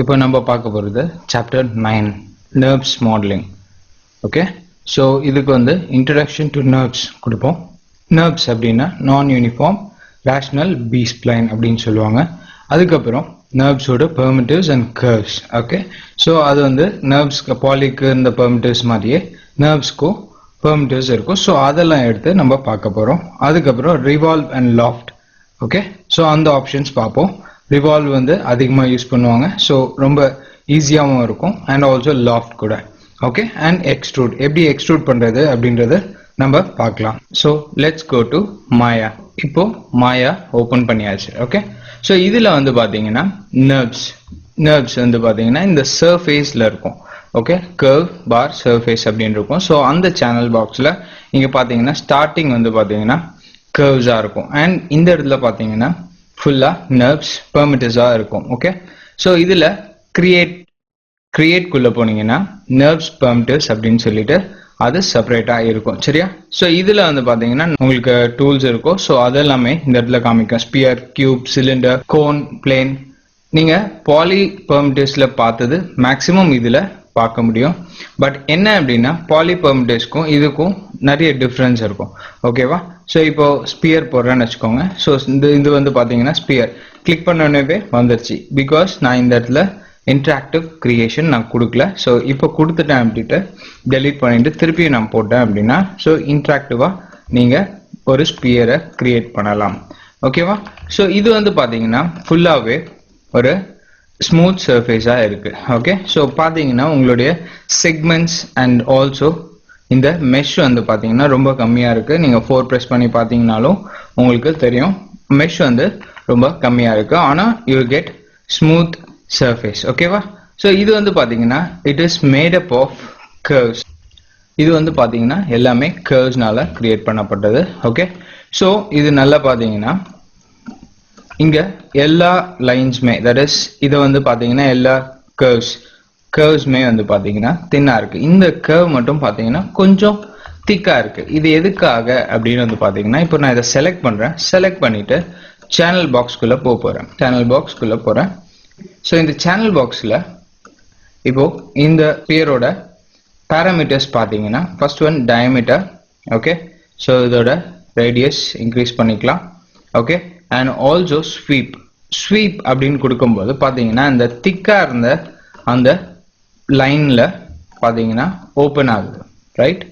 இப்போ நம்ம பார்க்க போகிறது chapter 9 nerves modeling. Okay, so இதுக்கு வந்து introduction to nerves கொடுப்போம். nerves அப்படின்னா நான் யூனிஃபார்ம் ரேஷனல் பி ஸ்ப்ளைன் அப்படின்னு சொல்லுவாங்க. அதுக்கப்புறம் nervesோட permitives and curves. Okay, so அது வந்து nervesக்கு பாலிக்கு இந்த permitives மாதிரியே nervesக்கும் permitives இருக்கும். ஸோ அதெல்லாம் எடுத்து நம்ம பார்க்க போகிறோம். அதுக்கப்புறம் revolve and loft. Okay, so அந்த ஆப்ஷன்ஸ் பார்ப்போம். ரிவால்வ் வந்து அதிகமாக யூஸ் பண்ணுவாங்க, ஸோ ரொம்ப ஈஸியாகவும் இருக்கும். அண்ட் ஆல்சோ லாஃப்ட் கூட. ஓகே, அண்ட் எக்ஸ்ட்ரூட் எப்படி எக்ஸ்ட்ரூட் பண்ணுறது அப்படின்றத நம்ம பார்க்கலாம். ஸோ லெட்ஸ் கோ டு மாயா. இப்போ மாயா ஓப்பன் பண்ணியாச்சு. ஓகே, ஸோ இதில் வந்து பார்த்தீங்கன்னா நர்வ்ஸ் வந்து பார்த்தீங்கன்னா இந்த சர்ஃபேஸில் இருக்கும். ஓகே, கர்வ் பார் சர்ஃபேஸ் அப்படின்னு இருக்கும். ஸோ அந்த சேனல் பாக்ஸில் இங்கே பார்த்தீங்கன்னா ஸ்டார்டிங் வந்து பார்த்தீங்கன்னா கர்வ்ஸாக இருக்கும். அண்ட் இந்த இடத்துல பார்த்தீங்கன்னா ஃபுல்லாக நர்வ்ஸ் பெர்மிட்டிவ்ஸாக இருக்கும். ஓகே, ஸோ இதில் கிரியேட்குள்ளே போனீங்கன்னா நர்வ்ஸ் பெர்மிட்டிவ்ஸ் அப்படின்னு சொல்லிட்டு அது செப்பரேட்டாக இருக்கும். சரியா? ஸோ இதில் வந்து பார்த்தீங்கன்னா உங்களுக்கு டூல்ஸ் இருக்கும். ஸோ அதெல்லாமே இந்த இடத்துல காமிக்கும். Sphere, cube, cylinder, cone, plane. நீங்கள் பாலி பெர்மிட்டிவ்ஸில் பார்த்தது மேக்ஸிமம் இதில் பார்க்க முடியும். பட் என்ன அப்படின்னா பாலி பெர்மிட்டிவ்ஸ்க்கும் இதுக்கும் நிறைய டிஃப்ரென்ஸ் இருக்கும். ஓகேவா? ஸோ இப்போ ஸ்பியர் போடுறேன்னு வச்சுக்கோங்க. ஸோ இது வந்து பார்த்தீங்கன்னா ஸ்பியர் கிளிக் பண்ணவே வந்துருச்சு. பிகாஸ் நான் இந்த இடத்துல இன்ட்ராக்டிவ் கிரியேஷன் நான் கொடுக்கல. ஸோ இப்போ கொடுத்துட்டேன் அப்படின்ட்டு டெலீட் பண்ணிட்டு திருப்பியும் நான் போட்டேன் அப்படின்னா ஸோ இன்ட்ராக்டிவாக நீங்கள் ஒரு ஸ்பியரை கிரியேட் பண்ணலாம். ஓகேவா? ஸோ இது வந்து பார்த்தீங்கன்னா ஃபுல்லாகவே ஒரு ஸ்மூத் சர்ஃபேஸாக இருக்குது. ஓகே, ஸோ பார்த்தீங்கன்னா உங்களுடைய செக்மெண்ட்ஸ் அண்ட் ஆல்சோ இந்த மெஷ் வந்து பார்த்தீங்கன்னா ரொம்ப கம்மியாக இருக்குது. நீங்கள் 4 ப்ரெஸ் பண்ணி பார்த்தீங்கன்னாலும் உங்களுக்கு தெரியும் மெஷ் வந்து ரொம்ப கம்மியாக இருக்குது. ஆனால் யூ கெட் ஸ்மூத் சர்ஃபேஸ். ஓகேவா? ஸோ இது வந்து பார்த்தீங்கன்னா it is made up of curves. இது வந்து பார்த்தீங்கன்னா எல்லாமே கர்வ்ஸ்னால கிரியேட் பண்ணப்பட்டது. ஓகே, ஸோ இது நல்லா பார்த்தீங்கன்னா இங்க எல்லா லைன்ஸ்மே தட் இஸ் இதை வந்து பார்த்தீங்கன்னா எல்லா கர்வ்ஸ்மே வந்து பார்த்தீங்கன்னா தின்னா இருக்கு. இந்த கர்வ் மட்டும் பார்த்தீங்கன்னா கொஞ்சம் திக்கா இருக்கு. இது எதுக்காக அப்படின்னு வந்து பார்த்தீங்கன்னா இப்போ நான் இதை செலக்ட் பண்றேன். செலக்ட் பண்ணிட்டு சேனல் பாக்ஸ்குள்ள போறேன். ஸோ இந்த சேனல் பாக்ஸ்ல இப்போ இந்த பியரோட பேராமீட்டர்ஸ் பார்த்தீங்கன்னா first one diameter. Okay, so இதோட ரேடியஸ் இன்க்ரீஸ் பண்ணிக்கலாம். ஓகே, அண்ட் ஆல்சோ ஸ்வீப் அப்படின்னு கொடுக்கும்போது பார்த்தீங்கன்னா இந்த திக்கா இருந்த அந்த லைன்ல பார்த்தீங்கன்னா ஓப்பன் ஆகுது. ரைட்?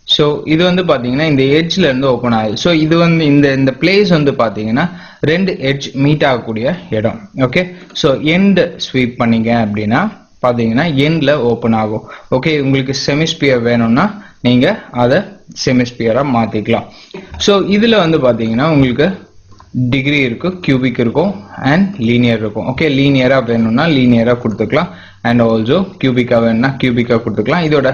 ஸோ இது வந்து பார்த்தீங்கன்னா இந்த எட்ஜ்ல இருந்து ஓப்பன் ஆகுது. ஸோ இது வந்து இந்த பிளேஸ் வந்து பார்த்தீங்கன்னா 2 எட்ஜ் மீட் ஆகக்கூடிய இடம். ஓகே, ஸோ எண்ட் ஸ்வீப் பண்ணீங்க அப்படின்னா பார்த்தீங்கன்னா எண்ட்ல ஓப்பன் ஆகும். ஓகே, உங்களுக்கு செமிஸ்பியர் வேணும்னா நீங்க அதை செமிஸ்பியரா மாத்திக்கலாம். ஸோ இதுல வந்து பார்த்தீங்கன்னா உங்களுக்கு டிகிரி இருக்கு, கியூபிக் இருக்கும் அண்ட் லீனியர் இருக்கும். ஓகே, லீனியரா வேணும்னா லீனியரா கொடுத்துக்கலாம் அண்ட் ஆல்சோ கியூபிக்கா வேணும்னா கியூபிக்கா கொடுத்துக்கலாம். இதோட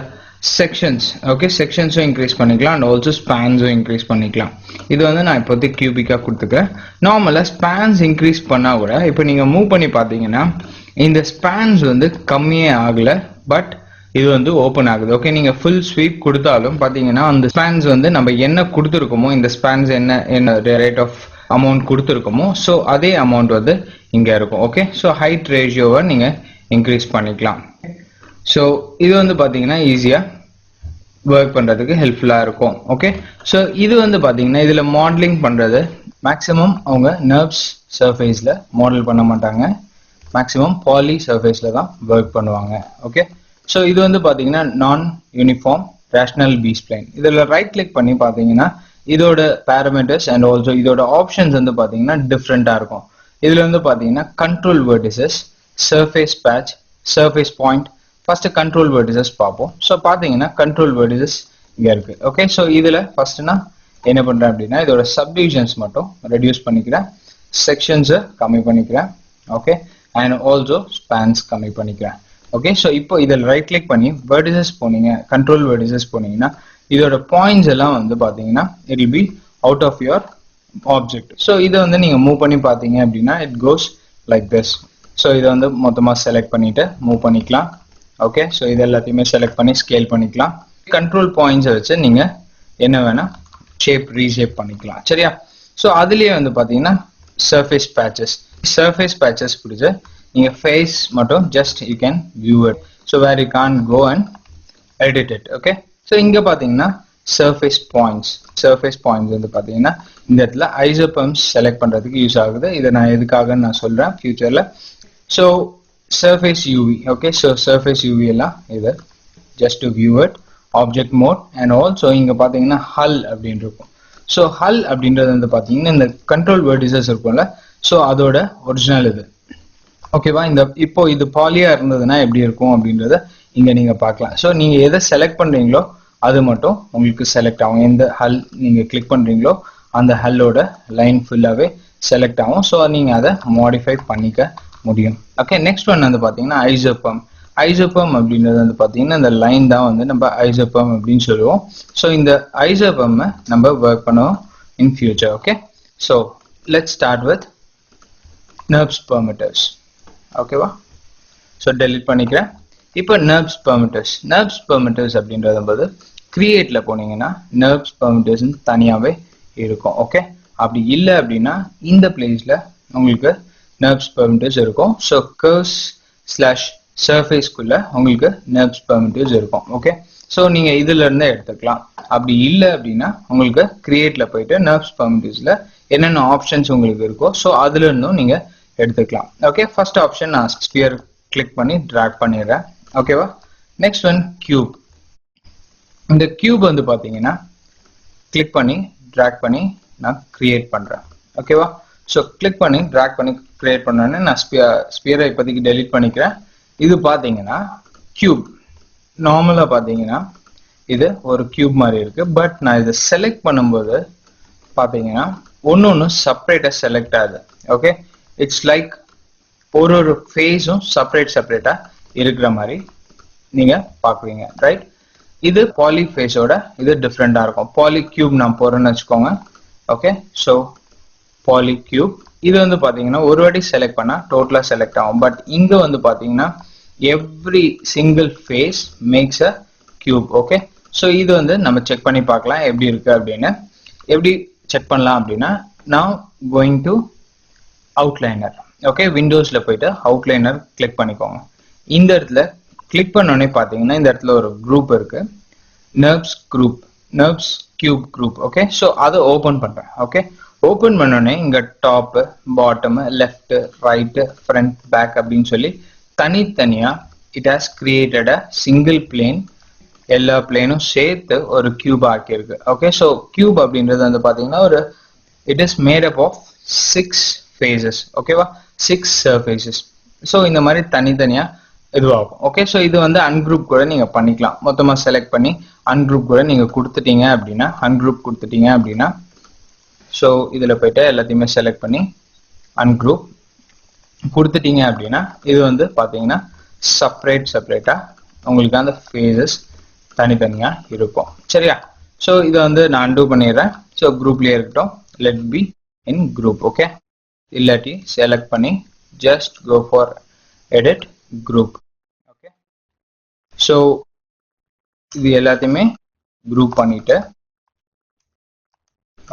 செக்ஷன்ஸ் ஓகே செக்ஷன்ஸும் இன்க்ரீஸ் பண்ணிக்கலாம் அண்ட் ஆல்சோ ஸ்பேன்ஸும் இன்க்ரீஸ் பண்ணிக்கலாம். இது வந்து நான் இப்போதைக்கு கியூபிக்கா கொடுத்துக்கிறேன். நார்மலா ஸ்பேன்ஸ் இன்க்ரீஸ் பண்ணா கூட இப்போ நீங்க மூவ் பண்ணி பார்த்தீங்கன்னா இந்த ஸ்பேன்ஸ் வந்து கம்மியே ஆகல, பட் இது வந்து ஓப்பன் ஆகுது. ஓகே, நீங்க ஃபுல் ஸ்வீப் கொடுத்தாலும் பாத்தீங்கன்னா அந்த ஸ்பேன்ஸ் வந்து நம்ம என்ன கொடுத்துருக்கோமோ இந்த ஸ்பேன்ஸ் என்ன ரேட் ஆஃப் அமௌண்ட் கொடுத்துருக்கோமோ ஸோ அதே அமௌண்ட் வந்து இங்க இருக்கும். ஓகே, ஸோ ஹைட் ரேஷியோவை நீங்க இன்க்ரீஸ் பண்ணிக்கலாம். ஸோ இது வந்து பாத்தீங்கன்னா ஈஸியா ஒர்க் பண்றதுக்கு ஹெல்ப்ஃபுல்லா இருக்கும். ஓகே, ஸோ இது வந்து பாத்தீங்கன்னா இதுல மாடலிங் பண்றது மேக்ஸிமம் அவங்க நர்வ்ஸ் சர்ஃபேஸ்ல மாடல் பண்ண மாட்டாங்க. மேக்ஸிமம் பாலி சர்ஃபேஸ்ல தான் ஒர்க் பண்ணுவாங்க. ஓகே, ஸோ இது வந்து பாத்தீங்கன்னா நான் யூனிஃபார்ம் ரேஷனல் பி ஸ்ப்ளைன். இதுல ரைட் கிளிக் பண்ணி பாத்தீங்கன்னா இதோட பேராமீட்டர்ஸ் அண்ட் ஆல்சோ இதோட ஆப்ஷன்ஸ் வந்து பாத்தீங்கன்னா டிஃப்ரெண்டா இருக்கும். இதுல வந்து பாத்தீங்கன்னா control vertices, surface patch, surface point. First control vertices பார்ப்போம். ஸோ பாத்தீங்கன்னா கண்ட்ரோல் வெர்டிசஸ் இங்க இருக்கு. ஓகே, ஸோ இதுல ஃபர்ஸ்ட் நான் என்ன பண்றேன் அப்படின்னா இதோட சப்டிவிஷன்ஸ் மட்டும் ரெடியூஸ் பண்ணிக்கிறேன், செக்ஷன்ஸை கம்மி பண்ணிக்கிறேன். ஓகே, அண்ட் ஆல்சோ ஸ்பேன்ஸ் கம்மி பண்ணிக்கிறேன். ஓகே, ஸோ இப்போ இதில் ரைட் கிளிக் பண்ணி வெர்டிசஸ் போனீங்க, கண்ட்ரோல் வெர்டிசஸ் போனீங்கன்னா இதோட பாயிண்ட்ஸ் எல்லாம் வந்து பாத்தீங்கன்னா it will be out of your object. So இதை வந்து நீங்க மூவ் பண்ணி பாத்தீங்க அப்படின்னா it goes like this. So இதை வந்து மொத்தமா செலக்ட் பண்ணிட்டு மூவ் பண்ணிக்கலாம். ஓகே, ஸோ இது எல்லாத்தையுமே செலக்ட் பண்ணி ஸ்கேல் பண்ணிக்கலாம். கண்ட்ரோல் பாயிண்ட்ஸை வச்சு நீங்க என்ன வேணா ரீஷேப் பண்ணிக்கலாம். சரியா? ஸோ அதுலயே வந்து பாத்தீங்கன்னா சர்ஃபேஸ் பேட்சஸ் பிடிச்சு நீங்க ஃபேஸ் மட்டும் just you can view it, so where you can't go and edit it. Okay, so இங்க பாத்தீங்கன்னா surface points வந்து பாத்தீங்கன்னா இந்த இடத்துல isopums செலக்ட் பண்றதுக்கு யூஸ் ஆகுது. இதை நான் எதுக்காக நான் சொல்றேன் ஃபியூச்சர்ல. so surface UV, okay, so surface UV எல்லாம் இது just to view it, object mode, and also இங்க பாத்தீங்கன்னா hull அப்படின்னு இருக்கும். so hull அப்படின்றது வந்து பாத்தீங்கன்னா இந்த control vertices இருக்கும்ல, so அதோட ஒரிஜினல் இது. ஓகேவா, இந்த இப்போ இது பாலியா இருந்ததுன்னா எப்படி இருக்கும் அப்படின்றத இங்க நீங்க பார்க்கலாம். ஸோ நீங்க எதை செலக்ட் பண்றீங்களோ அது மட்டும் உங்களுக்கு செலக்ட் ஆகும். எந்த ஹல் நீங்க கிளிக் பண்றீங்களோ அந்த ஹல்லோட லைன் ஃபுல்லாவே செலக்ட் ஆகும். ஸோ நீங்க அதை மாடிஃபை பண்ணிக்க முடியும். ஓகே, நெக்ஸ்ட் ஒன் வந்து பாத்தீங்கன்னா ஐசோபம் அப்படின்றது வந்து பாத்தீங்கன்னா இந்த லைன் தான் வந்து நம்ம ஐசோபம் அப்படின்னு சொல்லுவோம். ஸோ இந்த ஐசோபம் நம்ம ஒர்க் பண்ணுவோம் in future. Okay, so let's start with NURBS parameters. ஓகேவா, ஸோ டெலிட் பண்ணிக்கிறேன். இப்போ NURBS parameters அப்படின்றது போது கிரியேட்ல போனீங்கன்னா NURBS parameters தனியாவே இருக்கும். ஓகே, அப்படி இல்லை அப்படின்னா இந்த பிளேஸ்ல உங்களுக்கு NURBS parameters இருக்கும். ஸோ curves/surfaceக்குள்ள உங்களுக்கு NURBS parameters இருக்கும். ஓகே, ஸோ நீங்க இதுல இருந்தே எடுத்துக்கலாம். அப்படி இல்லை அப்படின்னா உங்களுக்கு கிரியேட்ல போயிட்டு NURBS parametersல என்னென்ன ஆப்ஷன்ஸ் உங்களுக்கு இருக்கோ ஸோ அதுல இருந்தும் நீங்க எடுத்துக்கலாம். ஓகே, ஃபர்ஸ்ட் ஆப்ஷன் நான் ஸ்பியர் கிளிக் பண்ணி டிராக் பண்ணிடுறேன். ஓகேவா, நெக்ஸ்ட் ஒன் கியூப். இந்த கியூப் வந்து பாத்தீங்கன்னா கிளிக் பண்ணி டிராக் பண்ணி நான் கிரியேட் பண்றேன். ஓகேவா, ஸோ கிளிக் பண்ணி டிராக் பண்ணி கிரியேட் பண்ணோன்னு நான் ஸ்பியரை இப்போதைக்கு டெலிட் பண்ணிக்கிறேன். இது பாத்தீங்கன்னா கியூப். நார்மலா பாத்தீங்கன்னா இது ஒரு கியூப் மாதிரி இருக்கு. பட் நான் இதை செலக்ட் பண்ணும்போது பாத்தீங்கன்னா ஒன்னு செப்பரேட்டா செலக்ட் ஆகுது. ஓகே, இட்ஸ் லைக் ஒரு ஃபேஸும் செப்பரேட்டா இருக்கிற மாதிரி நீங்க பாக்குறீங்க, ரைட்? இது பாலி ஃபேஸோட இது டிஃப்ரெண்டா இருக்கும். பாலி கியூப் நான் போறேன்னு வச்சுக்கோங்க. ஓகே, ஸோ பாலி கியூப் இது வந்து பாத்தீங்கன்னா ஒரு வாட்டி செலக்ட் பண்ணா டோட்டலா செலக்ட் ஆகும். பட் இங்க வந்து பாத்தீங்கன்னா எவ்ரி சிங்கிள் ஃபேஸ் மேக்ஸ் அ கியூப். ஓகே, ஸோ இது வந்து நம்ம செக் பண்ணி பார்க்கலாம் எப்படி இருக்கு அப்படின்னு. எப்படி செக் பண்ணலாம் அப்படின்னா நான் கோயிங் டு அவுட்லைனர். ஓகே, விண்டோஸ்ல போயிட்டு அவுட்லைனர் கிளிக் பண்ணிக்கோங்க. இந்த இடத்துல கிளிக் பண்ணோடனே பாத்தீங்கன்னா இந்த இடத்துல ஒரு குரூப் இருக்கு, NURBS cube group. Okay, so அதை ஓபன் பண்றேன். ஓகே, ஓபன் பண்ணோடனே இங்க top, bottom, left, right, front, back அப்படின்னு சொல்லி தனித்தனியா it has created a single plane. எல்லா பிளேனும் சேர்த்து ஒரு கியூப் ஆக்கியிருக்கு. ஓகே, ஸோ கியூப் அப்படின்றது வந்து பாத்தீங்கன்னா ஒரு it is made up of 6 phases. ஓகேவா, 6 surfaces. ஸோ இந்த மாதிரி தனித்தனியா இதுவாகும். ஓகே, ஸோ இது வந்து அன்குரூப் கூட நீங்க பண்ணிக்கலாம். மொத்தமா செலக்ட் பண்ணி அன்குரூப் கூட நீங்க கொடுத்துட்டீங்க அப்படின்னா ஸோ இதுல போயிட்டு எல்லாத்தையுமே செலக்ட் பண்ணி அன்குரூப் கொடுத்துட்டீங்க அப்படின்னா இது வந்து பாத்தீங்கன்னா செப்பரேட்டா உங்களுக்கு அந்த ஃபேஸஸ் தனித்தனியா இருக்கும். சரியா, ஸோ இதை வந்து நான் அன்டூ பண்ணிடுறேன். ஸோ குரூப்லயே இருக்கட்டும், let be in group. Okay, இல்லாட்டி செலக்ட் பண்ணி just go for edit group. Okay, so இது எல்லாத்தையுமே குரூப் பண்ணிட்டு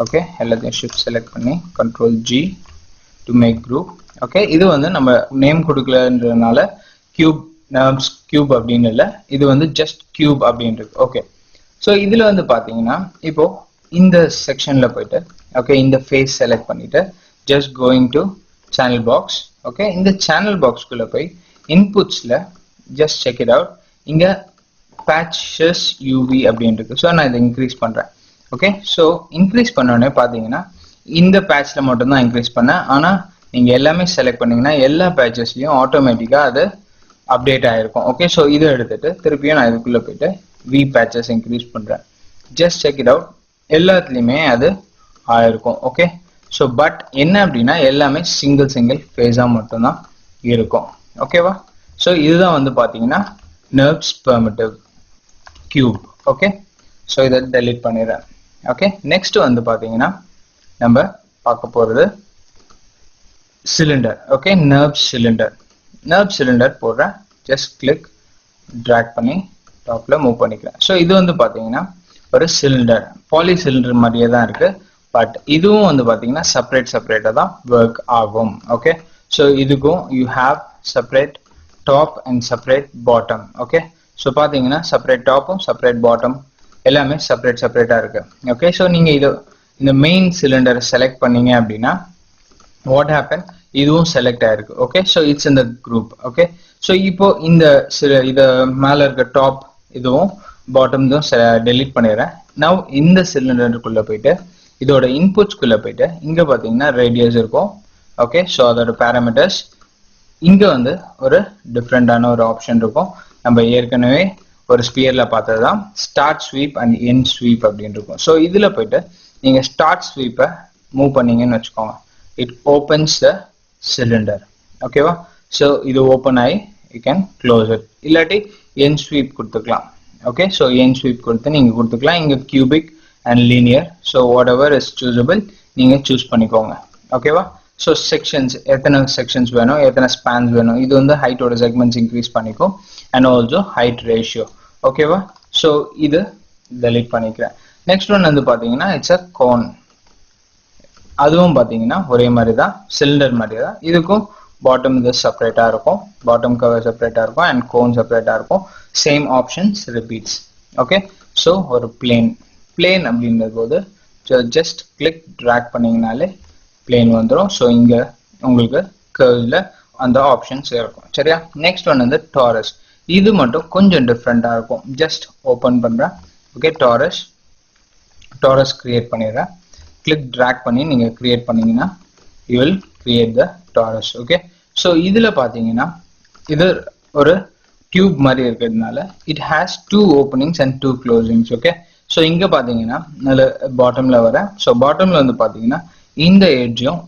ஓகே எல்லாத்தையும் ஷிஃப்ட் செலக்ட் பண்ணி control G to make group. Okay, இது வந்து நம்ம நேம் கொடுக்கலன்றதுனால NURBS கியூப் அப்படின்னு இல்லை, இது வந்து ஜஸ்ட் கியூப் அப்படின்றது. ஓகே, ஸோ இதுல வந்து பாத்தீங்கன்னா இப்போ இந்த செக்ஷன்ல போயிட்டு ஓகே இந்த ஃபேஸ் செலக்ட் பண்ணிட்டு just going to channel box. Okay, இந்த சேனல் பாக்ஸ்குள்ள போய் இன்புட்ஸ்ல ஜஸ்ட் செக் இட் அவுட். இங்க பேட்சஸ் UV அப்படின்னு இருக்கு. ஸோ நான் இதை இன்க்ரீஸ் பண்றேன். ஓகே, ஸோ இன்க்ரீஸ் பண்ணோடனே பாத்தீங்கன்னா இந்த பேட்ச்ல மட்டும் தான் இன்க்ரீஸ் பண்ணேன். ஆனா நீங்க எல்லாமே செலக்ட் பண்ணீங்கன்னா எல்லா பேட்சஸ்லயும் ஆட்டோமேட்டிக்கா அது அப்டேட் ஆயிருக்கும். ஓகே, ஸோ இதை எடுத்துட்டு திருப்பியும் நான் இதுக்குள்ள போயிட்டு V patches இன்க்ரீஸ் பண்றேன். ஜஸ்ட் செக் இட் அவுட், எல்லாத்துலயுமே அது ஆயிருக்கும். ஓகே, ஸோ பட் என்ன அப்படின்னா எல்லாமே சிங்கிள் ஃபேஸா மட்டும்தான் இருக்கும். ஓகேவா, ஸோ இதுதான் வந்து பாத்தீங்கன்னா NURBS permittive cube. Okay, so இதை டெலிட் பண்ணிடுறேன். ஓகே, நெக்ஸ்ட் வந்து பாத்தீங்கன்னா நம்ம பார்க்க போறது சிலிண்டர். ஓகே, NURBS சிலிண்டர் போடுறேன். ஜஸ்ட் கிளிக் டிராக் பண்ணி டாப்ல மூவ் பண்ணிக்கிறேன். ஸோ இது வந்து பாத்தீங்கன்னா ஒரு சிலிண்டர், பாலி சிலிண்டர் மாதிரியே தான் இருக்கு. பட் இதுவும் வந்து பாத்தீங்கன்னா செப்பரேட்டா தான் ஒர்க் ஆகும். ஓகே, ஸோ இதுக்கும் you have separate top and separate bottom. Okay, so பாத்தீங்கன்னா separate top separate bottom எல்லாமே செப்பரேட்டா இருக்கு. ஓகே, ஸோ நீங்க இந்த மெயின் சிலிண்டர் செலக்ட் பண்ணீங்க அப்படின்னா what happen, இதுவும் செலக்ட் ஆயிருக்கு. ஓகே, ஸோ இட்ஸ் இந்த குரூப். ஓகே, ஸோ இப்போ இத மேல இருக்க டாப் இதுவும் பாட்டம் இதுவும் டெலீட் பண்ணிடுறேன். நவ் இந்த சிலிண்டருக்குள்ள போயிட்டு இதோட இன்புட்ஸ்குள்ள போயிட்டு இங்க பாத்தீங்கன்னா ரேடியஸ் இருக்கும். ஓகே, ஸோ அதோட பேராமீட்டர்ஸ் இங்க ஒரு டிஃப்ரெண்டான ஒரு ஆப்ஷன் இருக்கும். நம்ம ஏற்கனவே ஒரு ஸ்பியர்ல பார்த்ததுதான் start sweep and end sweep அப்படின்னு இருக்கும். ஸோ இதுல போயிட்டு நீங்க ஸ்டார்ட் ஸ்வீப்பை மூவ் பண்ணீங்கன்னு வச்சுக்கோங்க, இட் ஓப்பன்ஸ் த சிலிண்டர். ஓகேவா, ஸோ இது ஓப்பன் ஆகி யூ கேன் க்ளோஸ் இட். இல்லாட்டி எண்ட் ஸ்வீப் கொடுத்துக்கலாம். ஓகே, ஸோ எண்ட் ஸ்வீப் கொடுத்து நீங்க கொடுத்துக்கலாம். இங்க cubic and linear, so whatever is choosable நீங்க சூஸ் பண்ணிக்கோங்க. ஓகேவா, ஸோ செக்ஷன்ஸ் எத்தனை செக்ஷன்ஸ் வேணும், எத்தனை ஸ்பேன்ஸ் வேணும், இது ஹைட்டோட செக்மெண்ட்ஸ் இன்க்ரீஸ் பண்ணிக்கும் அண்ட் ஆல்சோ ஹைட் ரேஷியோ. ஓகேவா, ஸோ இது டெலீட் பண்ணிக்கிறேன். நெக்ஸ்ட் ஒன் பாத்தீங்கன்னா இட்ஸ் அ கோன். அதுவும் பாத்தீங்கன்னா ஒரே மாதிரி தான், சிலிண்டர் மாதிரி தான். இதுக்கும் பாட்டம் இது செப்பரேட்டா இருக்கும், பாட்டம் கவர் செப்பரேட்டா இருக்கும் அண்ட் கோன் செப்பரேட்டா இருக்கும். Same options repeats. Okay, so ஒரு பிளேன் அப்படின்ற போது ஜஸ்ட் கிளிக் ட்ராக் பண்ணீங்கனாலே பிளேன் வந்துடும். ஸோ இங்க உங்களுக்கு கர்வ்ல அந்த ஆப்ஷன்ஸ் இருக்கும். சரியா, நெக்ஸ்ட் ஒன் டாரஸ். இது மட்டும் கொஞ்சம் டிஃப்ரெண்டா இருக்கும். ஜஸ்ட் ஓபன் பண்றேன். ஓகே, டாரஸ் கிரியேட் பண்ணிடுறேன். கிளிக் ட்ராக் பண்ணி நீங்க கிரியேட் பண்ணீங்கன்னா you will create the torus. Okay, so இதுல பாத்தீங்கன்னா இது ஒரு டியூப் மாதிரி இருக்கிறதுனால it has 2 openings and 2 closings. Okay, so இங்க பாத்தீங்கன்னா பாட்டம்ல வர, ஸோ பாட்டம்ல பாத்தீங்கன்னா இந்த எட்ஜும்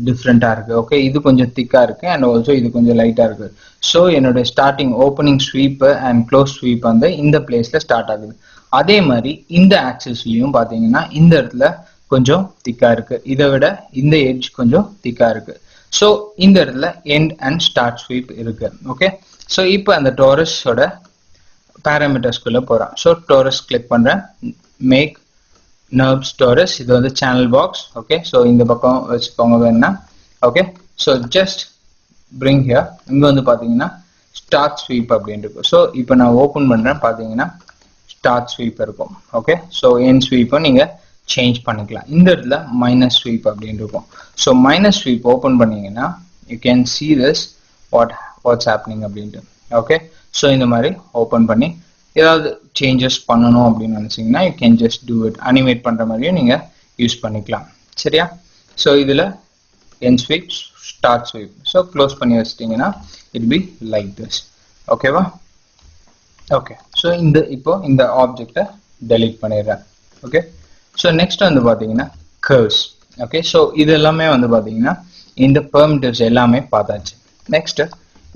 டிஃப்ரெண்டா இருக்கு. ஓகே, இது கொஞ்சம் திக்கா இருக்கு அண்ட் ஆல்சோ இது கொஞ்சம் லைட்டா இருக்கு. ஸோ என்னோட starting opening sweep and close sweep இந்த பிளேஸ்ல ஸ்டார்ட் ஆகுது. அதே மாதிரி இந்த ஆக்சிஸ்லயும் பாத்தீங்கன்னா இந்த இடத்துல கொஞ்சம் திக்கா இருக்கு, இதை விட இந்த எட்ஜ் கொஞ்சம் திக்கா இருக்கு. ஸோ இந்த இடத்துல எண்ட் அண்ட் ஸ்டார்ட் ஸ்வீப் இருக்கு. ஓகே, ஸோ இப்போ அந்த டாரஸோட பேராமீட்டர்ஸ்குள்ள போறேன். ஸோ டாரஸ் கிளிக் பண்றேன், மேக் NURBS டாரஸ். இது சேனல் பாக்ஸ். ஓகே, ஸோ இந்த பக்கம் வச்சுக்கோங்க வேணா. Okay, so just bring here. இங்க பாத்தீங்கன்னா ஸ்டார்ட் ஸ்வீப் அப்படின்னு இருக்கு. ஸோ இப்போ நான் ஓபன் பண்றேன், பாத்தீங்கன்னா ஸ்டார்ட் ஸ்வீப் இருக்கும். ஓகே, ஸோ எண்ட் ஸ்வீப்பை நீங்க சேஞ்ச் பண்ணிக்கலாம். இந்த இடத்துல மைனஸ் ஸ்வீப் அப்படின்னு இருக்கும். ஸோ மைனஸ் ஸ்வீப் ஓபன் பண்ணீங்கன்னா you can see this what's happening அப்படின்ட்டு. ஓகே, ஸோ இந்த மாதிரி ஓபன் பண்ணி ஏதாவது சேஞ்சஸ் பண்ணணும் அப்படின்னு நினைச்சீங்கன்னா you can just do it. Animate பண்ற மாதிரியும் நீங்க யூஸ் பண்ணிக்கலாம். சரியா, ஸோ இதுல end sweep, start sweep. So close பண்ணி வச்சிட்டீங்கன்னா இட் பி லைக் திஸ். ஓகேவா, ஓகே, ஸோ இப்போ இந்த ஆப்ஜெக்டை டெலீட் பண்ணிடுறேன். ஓகே, ஸோ நெக்ஸ்ட் பாத்தீங்கன்னா கர்வ்ஸ். ஓகே, ஸோ இது எல்லாமே பாத்தீங்கன்னா இந்த பெர்மிட்டிவ்ஸ் எல்லாமே பார்த்தாச்சு. நெக்ஸ்ட்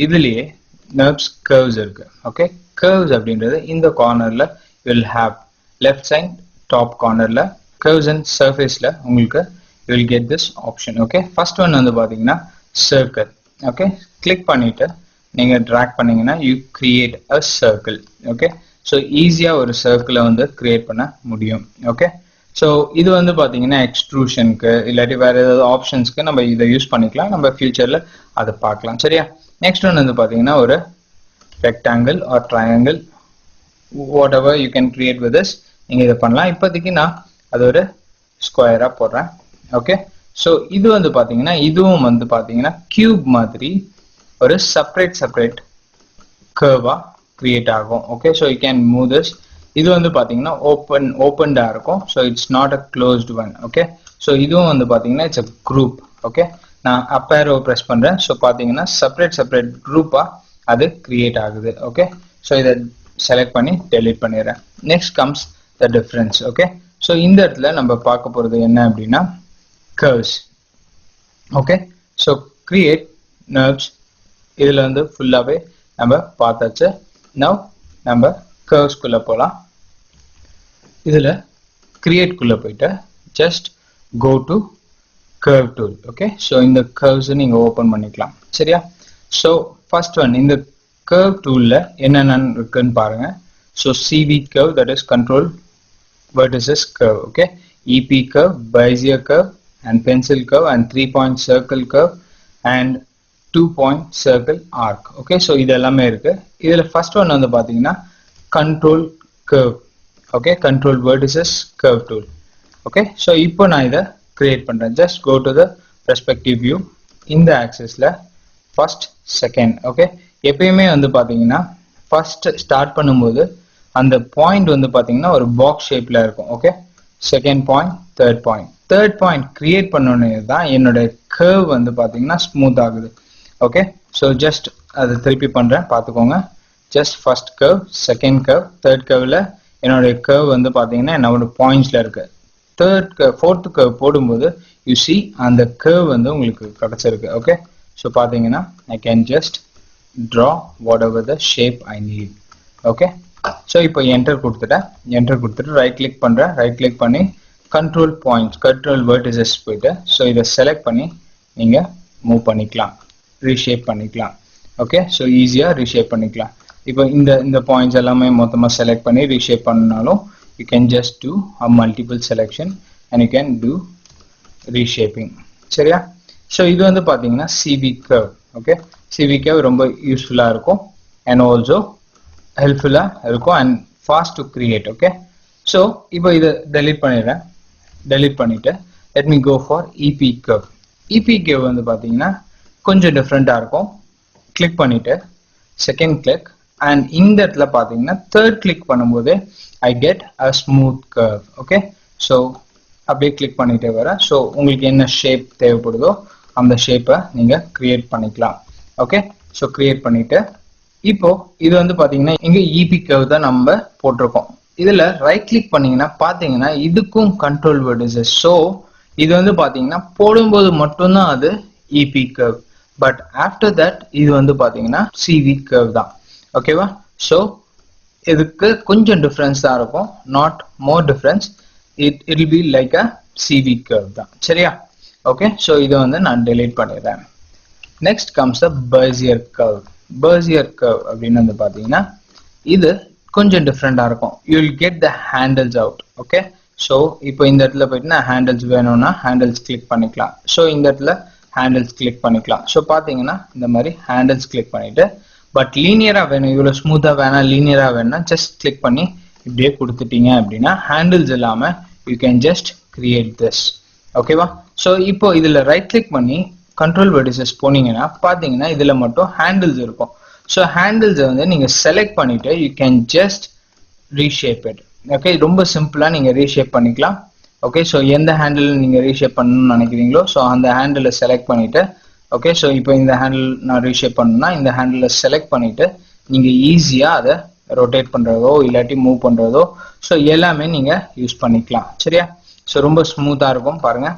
இதுலயே NURBS கர்வ்ஸ் இருக்கு. ஓகே, கர்வ்ஸ் அப்படின்றது இந்த கார்னர்ல will have left side top கார்னர்ல கர்வ்ஸ் அண்ட் சர்ஃபேஸ்ல உங்களுக்கு you will get this option. Okay, first one பாத்தீங்கன்னா சர்க்கிள். ஓகே, கிளிக் பண்ணிட்டு நீங்க ட்ராக் பண்ணீங்கன்னா you create a circle. Okay, so ஈஸியா ஒரு சர்க்கிளை கிரியேட் பண்ண முடியும். ஓகே, ஸோ இது பாத்தீங்கன்னா எக்ஸ்ட்ரூஷனுக்கு இல்லாட்டி வேற ஏதாவது ஆப்ஷன்ஸ்க்கு நம்ம இதை யூஸ் பண்ணிக்கலாம். நம்ம ஃபியூச்சர்ல அதை பார்க்கலாம். சரியா, நெக்ஸ்ட் ஒன் பாத்தீங்கன்னா ஒரு rectangle or triangle, whatever you can create with this. நீங்க இதை பண்ணலாம். இப்போதைக்கு நான் அது ஒரு ஸ்கொயரா போடுறேன். ஓகே, ஸோ இது பாத்தீங்கன்னா இதுவும் பாத்தீங்கன்னா கியூப் மாதிரி ஒரு செப்பரேட் கர்வா கிரியேட் ஆகும். Okay, so you can move this. இது பாத்தீங்கன்னா ஓப்பன்டா இருக்கும். So it's not a closed one. Okay, so இதுவும் பாத்தீங்கன்னா இட்ஸ் அ குரூப். ஓகே, நான் அப் ஏரோ பிரஸ் பண்றேன். ஸோ பாத்தீங்கன்னா செப்பரேட் குரூப்பா அது கிரியேட் ஆகுது. ஓகே, ஸோ இதை செலக்ட் பண்ணி டெலீட் பண்ணிடுறேன். Next comes the difference. Okay, so இந்த இடத்துல நம்ம பார்க்க போறது என்ன அப்படின்னா curves. Okay, so create NURBS. இதுல ஃபுல்லாவே நம்ம பார்த்தாச்சு. நவ் நம்ம கர்வ்ஸ்குள்ள போலாம். இதுல கிரியேட் குள்ள போயிட்டு just go to curve tool. Okay, so இந்த கர்வ்ஸ் நீங்க ஓபன் பண்ணிக்கலாம். சரியா, ஸோ ஃபர்ஸ்ட் ஒன் இந்த கர்வ் டூல்ல என்னென்ன இருக்குன்னு பாருங்க. So CV curve, that is control vertices curve. Okay, EP curve, Bezier curve and pencil curve and 3-point circle curve and 2-point circle arc. Okay, so இது எல்லாமே இருக்கு. இதுல first one வந்து பாத்தீங்கன்னா control curve. Okay, control vertices curve tool. Okay, so இப்போ நான் இதை create பண்றேன். Just go to the perspective view. இந்த axisல first, second. Okay, எப்பயுமே வந்து பாத்தீங்கன்னா first start பண்ணும்போது அந்த பாயிண்ட் வந்து பாத்தீங்கன்னா ஒரு பாக்ஸ் ஷேப்ல இருக்கும். Okay, second point, third point create பண்ணோன்னே தான் என்னோட கர்வ் வந்து பாத்தீங்கன்னா ஸ்மூத் ஆகுது. ஓகே, ஸோ ஜஸ்ட் அதை திருப்பி பண்றேன், பார்த்துக்கோங்க. Just first curve, second curve, third கர்வ்ல என்னோட கர்வ் வந்து பாத்தீங்கன்னா என்னோட பாயிண்ட்ஸ்ல இருக்கு. ஃபோர்த் கர்வ் போடும்போது யூ சி அந்த கர்வ் வந்து உங்களுக்கு கிடைச்சிருக்கு. ஓகே, ஸோ பாத்தீங்கன்னா I can just draw whatever the shape I need. Okay, so இப்போ என்டர் கொடுத்துட்டு ரைட் கிளிக் பண்றேன். ரைட் கிளிக் பண்ணி கண்ட்ரோல் பாயிண்ட்ஸ், கண்ட்ரோல் வெர்டிசஸ் போயிட்டு ஸோ இதை செலக்ட் பண்ணி நீங்க மூவ் பண்ணிக்கலாம், ரீஷேப் பண்ணிக்கலாம். ஓகே, ஸோ ஈஸியா ரீஷேப் பண்ணிக்கலாம். இப்போ இந்த பாயிண்ட்ஸ் எல்லாமே மொத்தமா செலக்ட் பண்ணி ரீஷேப் பண்ணாலும் you can just do a multiple selection and you can do reshaping. சரியா? ஸோ இது வந்து பாத்தீங்கன்னா CV curve. Okay, CV curve ரொம்ப யூஸ்ஃபுல்லா இருக்கும் அண்ட் ஆல்சோ ஹெல்ப்ஃபுல்லா இருக்கும் and fast to create. Okay, so இப்போ இதை டெலீட் பண்ணிடுறேன். டெலீட் பண்ணிட்டு let me go for EP curve. EP curve வந்து பாத்தீங்கன்னா கொஞ்சம் டிஃப்ரெண்டா இருக்கும். கிளிக் பண்ணிட்டு செகண்ட் கிளிக் அண்ட் இந்த இடத்துல பாத்தீங்கன்னா தேர்ட் கிளிக் பண்ணும்போது I get a smooth curve. Okay, so அப்படியே கிளிக் பண்ணிட்டே வரேன். ஸோ உங்களுக்கு என்ன ஷேப் தேவைப்படுதோ அந்த ஷேப்பை நீங்க கிரியேட் பண்ணிக்கலாம். ஓகே, ஸோ கிரியேட் பண்ணிட்டு இப்போ இது வந்து பாத்தீங்கன்னா இங்க இபி கர்வ் தான் நம்ம போட்டிருக்கோம். இதுல ரைட் கிளிக் பண்ணீங்கன்னா பாத்தீங்கன்னா இதுக்கும் கண்ட்ரோல் வெர்டிசஸ். ஸோ இது வந்து பாத்தீங்கன்னா போடும்போது மட்டும்தான் அது EB curve, but after that இது வந்து பாத்தீங்கன்னா சிவி கர்வ் தான். ஓகேவா? ஸோ இதுக்கு கொஞ்சம் டிஃபரன்ஸ் தான் இருக்கும், not more difference. It will be like a CV curve தான். சரியா? ஓகே, ஸோ இதை வந்து நான் டெலீட் பண்ணிடுறேன். Next comes the Bezier curve. Bezier curve அப்படின்னு வந்து பாத்தீங்கன்னா இது கொஞ்சம் டிஃப்ரெண்டா இருக்கும். You will get the handles out. Okay, so இப்போ இந்த இடத்துல போயிட்டு நான் ஹேண்டில்ஸ் வேணும்னா ஹேண்டில்ஸ் கிளிக் பண்ணிக்கலாம். ஸோ இந்த இடத்துல ஹேண்டில்ஸ் கிளிக் பண்ணிக்கலாம். ஸோ பாத்தீங்கன்னா இந்த மாதிரி ஹேண்டில்ஸ் கிளிக் பண்ணிட்டு பட் லீனியரா வேணும், இவ்வளவு ஸ்மூத்தா வேணாம், லீனியரா வேணும்னா ஜஸ்ட் கிளிக் பண்ணி இப்படியே கொடுத்துட்டீங்க அப்படின்னா ஹேண்டில்ஸ் இல்லாம you can just create this. ஓகேவா? ஸோ இப்போ இதுல ரைட் கிளிக் பண்ணி கண்ட்ரோல் வெர்டிசஸ் போனீங்கன்னா பாத்தீங்கன்னா இதுல மட்டும் ஹேண்டில்ஸ் இருக்கும். ஸோ ஹேண்டில்ஸ் வந்து நீங்க செலக்ட் பண்ணிட்டு you can just reshape it. Okay, ரொம்ப சிம்பிளா நீங்க ரீஷேப் பண்ணிக்கலாம். ஓகே, ஸோ எந்த ஹேண்டில் நீங்க ரீஷேப் பண்ணணும்னு நினைக்கிறீங்களோ ஸோ அந்த ஹேண்டிலை செலக்ட் பண்ணிட்டு ஓகே, ஸோ இப்போ இந்த ஹேண்டில் நான் ரீஷேப் பண்ணணும்னா இந்த ஹேண்டிலை செலக்ட் பண்ணிட்டு நீங்க ஈஸியா அதை ரொட்டேட் பண்றதோ இல்லாட்டி மூவ் பண்றதோ ஸோ எல்லாமே நீங்க யூஸ் பண்ணிக்கலாம். சரியா? ஸோ ரொம்ப ஸ்மூத்தா இருக்கும் பாருங்க.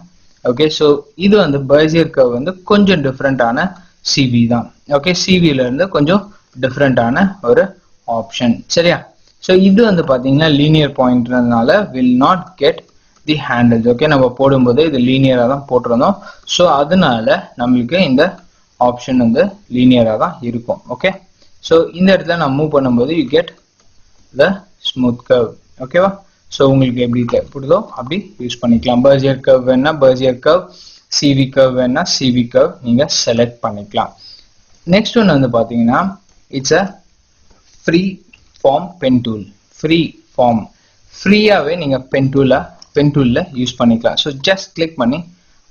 ஓகே, ஸோ இது வந்து பெர்சியர் கர்வ் வந்து கொஞ்சம் டிஃப்ரெண்டான சிவி தான். ஓகே, சிவில இருந்து கொஞ்சம் டிஃப்ரெண்டான ஒரு ஆப்ஷன். சரியா? ஸோ இது வந்து பாத்தீங்கன்னா லீனியர் பாயிண்ட்னால will not get the handles. Okay, நம்ம போடும்போது இது லீனியரா தான் போட்டிருந்தோம். ஸோ அதனால நம்மளுக்கு இந்த ஆப்ஷன் வந்து லீனியரா தான் இருக்கும். ஓகே, ஸோ இந்த இடத்துல நான் மூவ் பண்ணும்போது you get the smooth curve. ஓகேவா? ஸோ உங்களுக்கு எப்படி தேவைப்படுதோ அப்படி யூஸ் பண்ணிக்கலாம். பெர்சியர் கர்வ் வேணா பெர்சியர் கர்வ், சிவி கர்வ் வேணா சிவி கர்வ் நீங்க செலக்ட் பண்ணிக்கலாம். நெக்ஸ்ட் ஒன் வந்து பாத்தீங்கன்னா it's a free form pen tool. Free form, ஃப்ரீயாவே நீங்க பென் டூல்ல யூஸ் பண்ணிக்கலாம். ஸோ ஜஸ்ட் கிளிக் பண்ணி